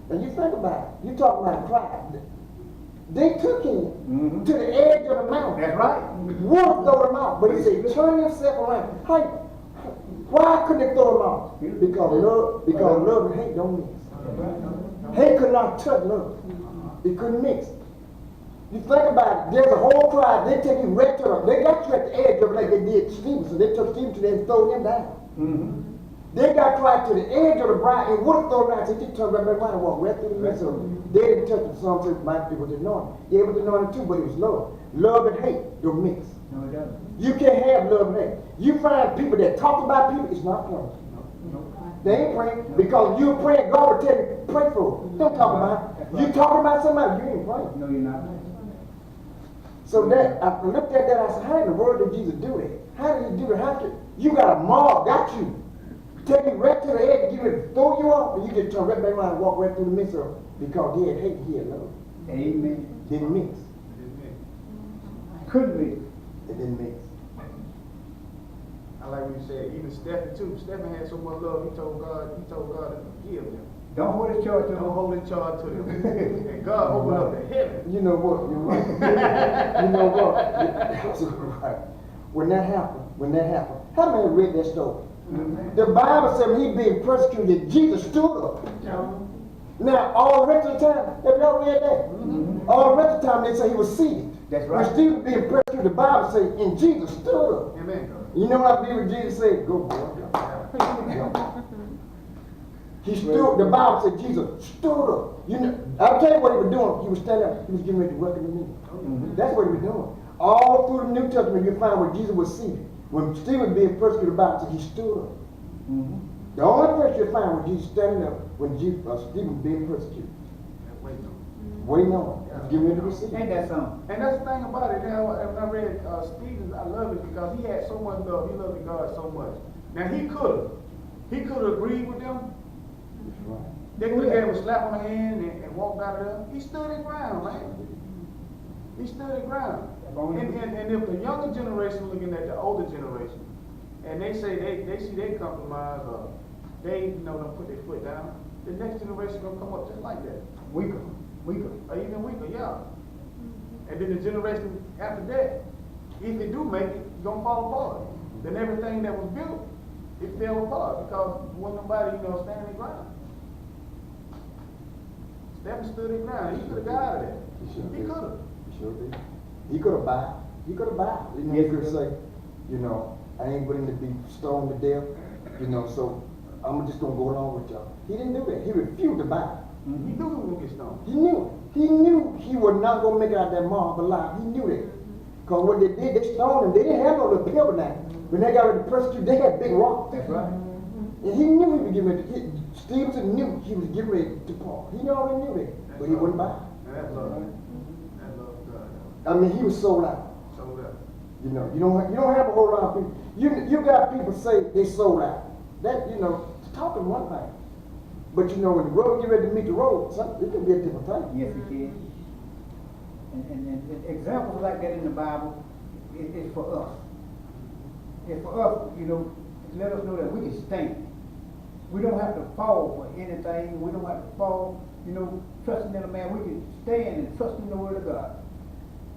And you think about it, you talk about pride. They took him to the edge of the mountain. That's right. Wanted to throw him out, but he said, turn yourself around. Hey, why couldn't they throw him out? Because love and hate don't mix. Hate could not touch love. It couldn't mix. You think about it, there's a whole crowd, they take you right to them. They got you at the edge of it like they did Stevenson. They took Stevenson there and threw him down. Mm-hmm. They got right to the edge of the bride and would have thrown down. So they turned right around and walked right through the midst of them. They didn't touch the some church my people didn't know him. Yeah, but they know him too, but it was love. Love and hate don't mix. No, it doesn't. You can't have love and hate. You find people that talk about people, it's not praying. They ain't praying because you're praying, God will tell you, pray for them. Don't talk about it. You talking about somebody, you ain't praying. No, you're not. So that I looked at that, I said, how in the world did Jesus do that? How did he do that? How did you got a mob, got you. Take you right to the edge, you would throw you off, and you just turn right back around and walk right through the midst of them. Because he had hate, he had love. Amen. Didn't mix. Couldn't mix. It didn't mix. I like what you said, even Stephen too. Stephen had so much love, he told God to forgive him. Don't hold his charge to Don't him. hold in charge to him. And God opened up the heaven. You know what? You're right. You know what? You're absolutely right. When that happened, how many read that story? Mm-hmm. The Bible said when he being persecuted, Jesus stood up. Now, all the rest of the time, have y'all read that? Mm-hmm. All the rest of the time, they say he was seated. That's When right. Stephen being persecuted, the Bible say, and Jesus stood up. Amen. You know what I believe Jesus said? Go, boy. Go. He stood, the Bible said Jesus stood up. You know, I'll tell you what he was doing. He was standing up, he was getting ready to welcome the meeting. That's what he was doing. All through the New Testament, you find where Jesus was seated. When Stephen being persecuted, the Bible said he stood up. The only place you find where Jesus standing up when Stephen being persecuted. Waiting on him. He's getting ready to receive. Ain't that something? And that's the thing about it. Now, when I read Stephen, I love it because he had so much love. He loved God so much. Now he could have agreed with them. That's right. They could have gave him a slap on the hand and walked out of there. He stood his ground, man. He stood his ground. And if the younger generation looking at the older generation, and they say they see they compromise or they don't put their foot down, the next generation gonna come up just like that. Weaker. Or even weaker, yeah. And then the generation after that, if they do make it, it's gonna fall apart. Then everything that was built, it fell apart because wasn't nobody, standing their ground. Stephen stood his ground. He could have got out of that. He could have. He sure did. He could have bowed. He could have bowed. He could say, I ain't willing to be stoned to death, so I'm just gonna go along with y'all. He didn't do that. He refused to bow. He knew he was gonna get stoned. He knew it. He knew he was not gonna make it out of that mob alive. He knew that. Because what they did, they stoned him. They didn't have no little pebble now. When they got ready to persecute, they had big rocks. That's right. And he knew he was getting ready to, Stevenson knew he was getting ready to fall. He already knew that. But he wouldn't bow. And that love. That love of God. I mean, he was sold out. So that. You don't have a whole lot of people. You got people say they sold out. That, talking one thing. But when the road get ready to meet the road, it can be a different thing. Yes, it can. And examples like that in the Bible is for us. It's for us, let us know that we can stand. We don't have to fall for anything. We don't have to fall, trusting in a man. We can stand and trust in the word of God.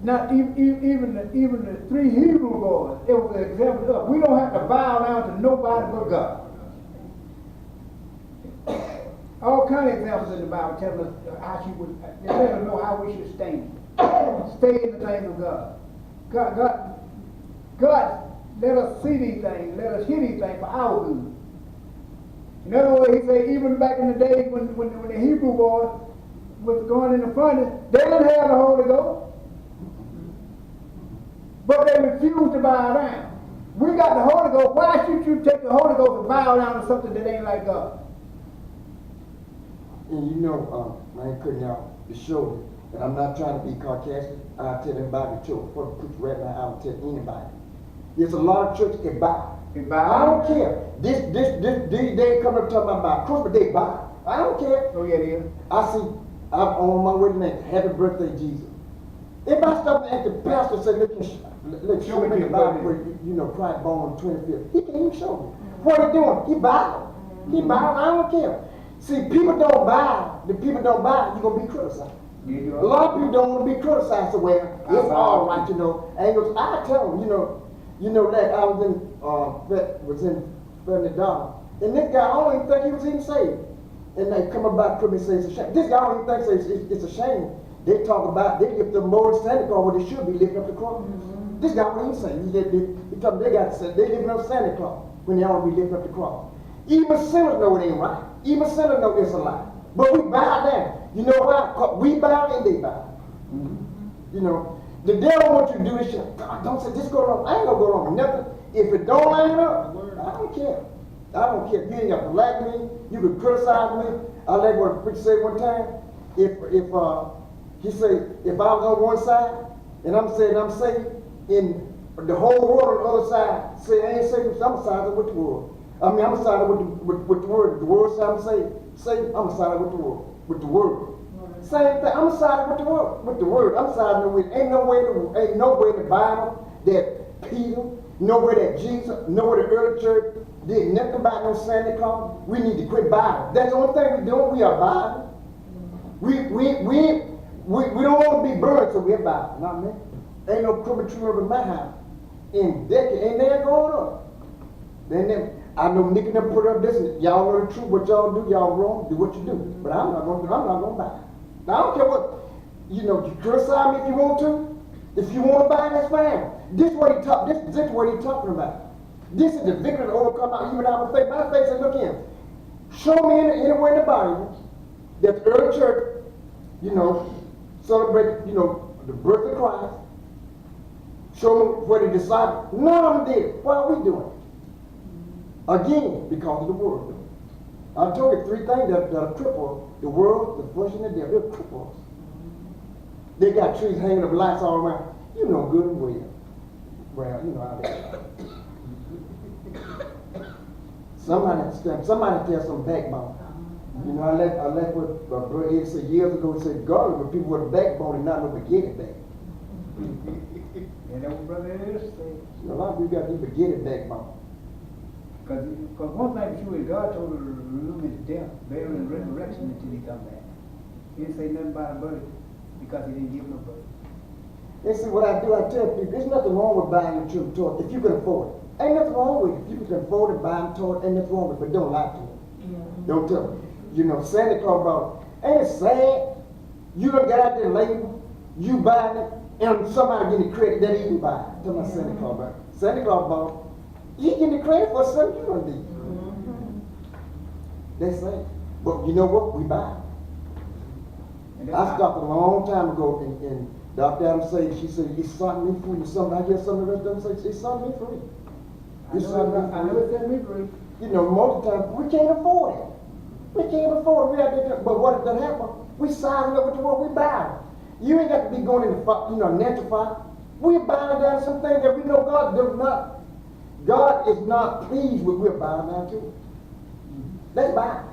Now, even the three Hebrew boys, it was an example of us. We don't have to bow down to nobody but God. All kind of examples in the Bible telling us how she would, they let us know how we should stand. Stay in the things of God. God, let us see these things, let us hear these things for our good. In other words, he said, even back in the days when the Hebrew boys was going in the front, they didn't have the Holy Ghost. But they refused to bow down. We got the Holy Ghost. Why should you take the Holy Ghost and bow down to something that ain't like God? And I ain't cutting out the show, and I'm not trying to be sarcastic. I'll tell anybody the truth. For the preacher right now, I'll tell anybody. There's a lot of churches that bow. They bow. I don't care. These days coming up talking about Christmas, they bow. I don't care. Oh yeah, it is. I'm on my way to make happy birthday, Jesus. If I stop and ask the pastor and say, let's show me the Bible where, Christ born on the 25th. He can't even show me. What he doing? He bowed. He bowed. I don't care. See, people don't bow. The people don't bow, you're going to be criticized. Yeah, A lot of people don't want to be criticized. So, well, it's all right, I tell them, that I was in Family Dollar. And this guy, I don't even think he was even saved. And they come about to me and say it's a shame. This guy, I don't even think it's a shame. They talk about, they lift up more than Santa Claus where they should be lifting up the cross. This guy wasn't even saved. He told me they lifting up Santa Claus when they ought to be lifting up the cross. Even sinners know it ain't right. Even sinners know it's a lie. But we bow down. You know why? We bow and they bow. The devil wants you to do this shit. God, don't say this go wrong. I ain't gonna go wrong with nothing. If it don't line up, I don't care. I don't care. You ain't got to like me. You can criticize me. I like what the preacher said one time. He said, if I was on one side and I'm saying I'm saved, and the whole world on the other side say I ain't saved, I'm siding with the world. I'm siding with the word. The word say I'm saved, I'm siding with the word. With the word. Same thing. I'm siding with the word. With the word. I'm siding with. Ain't no way in the Bible that Peter, nowhere that Jesus, nowhere the early church did nothing about no Santa Claus. We need to quit buying. That's the only thing we're doing. We are buying. We don't want to be burned, so we're buying. Not me. Ain't no crematorium in my house. Ain't there going up. Then I know Nick and them put up this. Y'all know the truth. What y'all do, y'all wrong. Do what you do. But I'm not gonna buy. Now, I don't care what. You criticize me if you want to. If you want to buy, that's fine. This is what he talk. This is what he talking about. This is the victory to overcome even our faith. My faith said, look here. Show me anywhere in the Bible that the early church, celebrated, the birth of Christ. Show me where the disciples. None of them did. Why are we doing it? Again, because of the world. I told you 3 things that cripple the world, the flesh, and the devil. They'll cripple us. They got trees hanging up lights all around. You know good and well. Well, you know how they Somebody tell some backbone. I left what Brother Eddie said years ago. He said, God, but people with a backbone and not no beginning back. And that was Brother Eddie said. A lot of people got these beginning backbone. Because one thing for sure is God told her to remove his death, burial, and resurrection until he come back. He didn't say nothing about a birth because he didn't give no birth. And see what I do, I tell people, there's nothing wrong with buying your children toys if you can afford it. Ain't nothing wrong with it. If you can afford it, buy them toys, ain't nothing wrong with it, but don't lie to them. Don't tell them. Santa Claus bought, ain't it sad? You done got out there label, you buying it, and somebody getting the credit that he didn't buy it. Tell my Santa Claus about it. Santa Claus bought, he getting the credit for something you done did. That's it. But you know what? We buy it. I stopped a long time ago and Dr. Adams said, she said, it's something me free. I guess some of the rest of them say, it's something me free. I know it set me free. Most of the time, we can't afford it. We can't afford it. We have to, but what does happen? We sign up with the world, we buy it. You ain't got to be going in the natural fight. We're buying down some things that we know God does not. God is not pleased with we're buying down too. Let's buy it.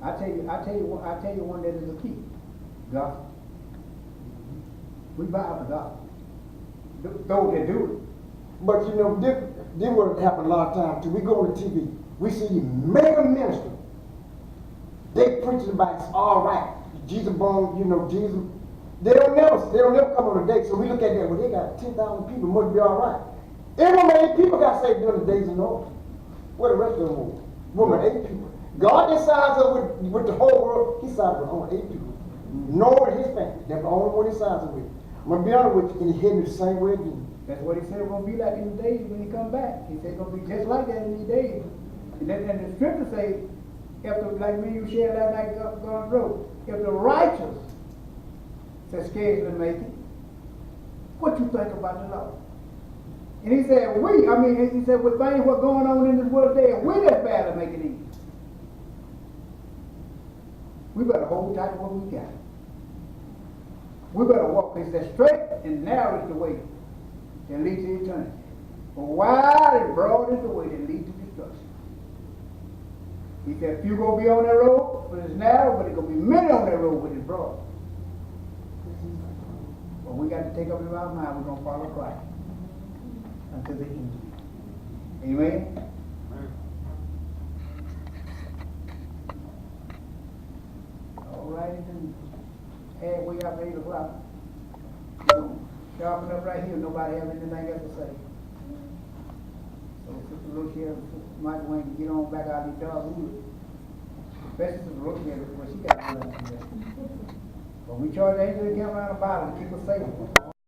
I tell you one that is a key. Gospel. We buy the gospel. Those that do it. But this would happen a lot of times too. We go on the TV, we see mega ministers. They preaching about it's all right. Jesus born, Jesus. They don't never come on a date. So we look at that. Well, they got 10,000 people. Must be all right. Every many people got saved during the days of Noah. Where the rest of them were? Woman, 8 people. God decides up with the whole world. He sides with only 8 people. Noah and his family. That's the only one he sides with. I'm gonna be honest with you, and he hit the same way again. That's what he said it's going to be like in the days when he come back. He said it's going to be just like that in these days. And the scripture say, like me and you shared last night on the road, if the righteous said scarcely make it, what you think about the law? And he said, he said, with things what's going on in this world today, we that bad to make it easy. We better hold tight to what we got. We better walk. He said, straight and narrow is the way that leads to eternity. But wide and broad is the way that leads to destruction. He said, few gonna be on that road, but it's narrow, but it's gonna be many on that road, but it's broad. But we got to take up in our mind, we're gonna follow Christ until the end. Amen? All righty then. Halfway up 8 o'clock. Sharpen up right here, nobody have anything else to say. So Sister Lucia, Mike Wayne can get on back out of the dog wood. Especially Sister Lucia, what she got to do. But we charge the angel to come around the bottom to keep us safe.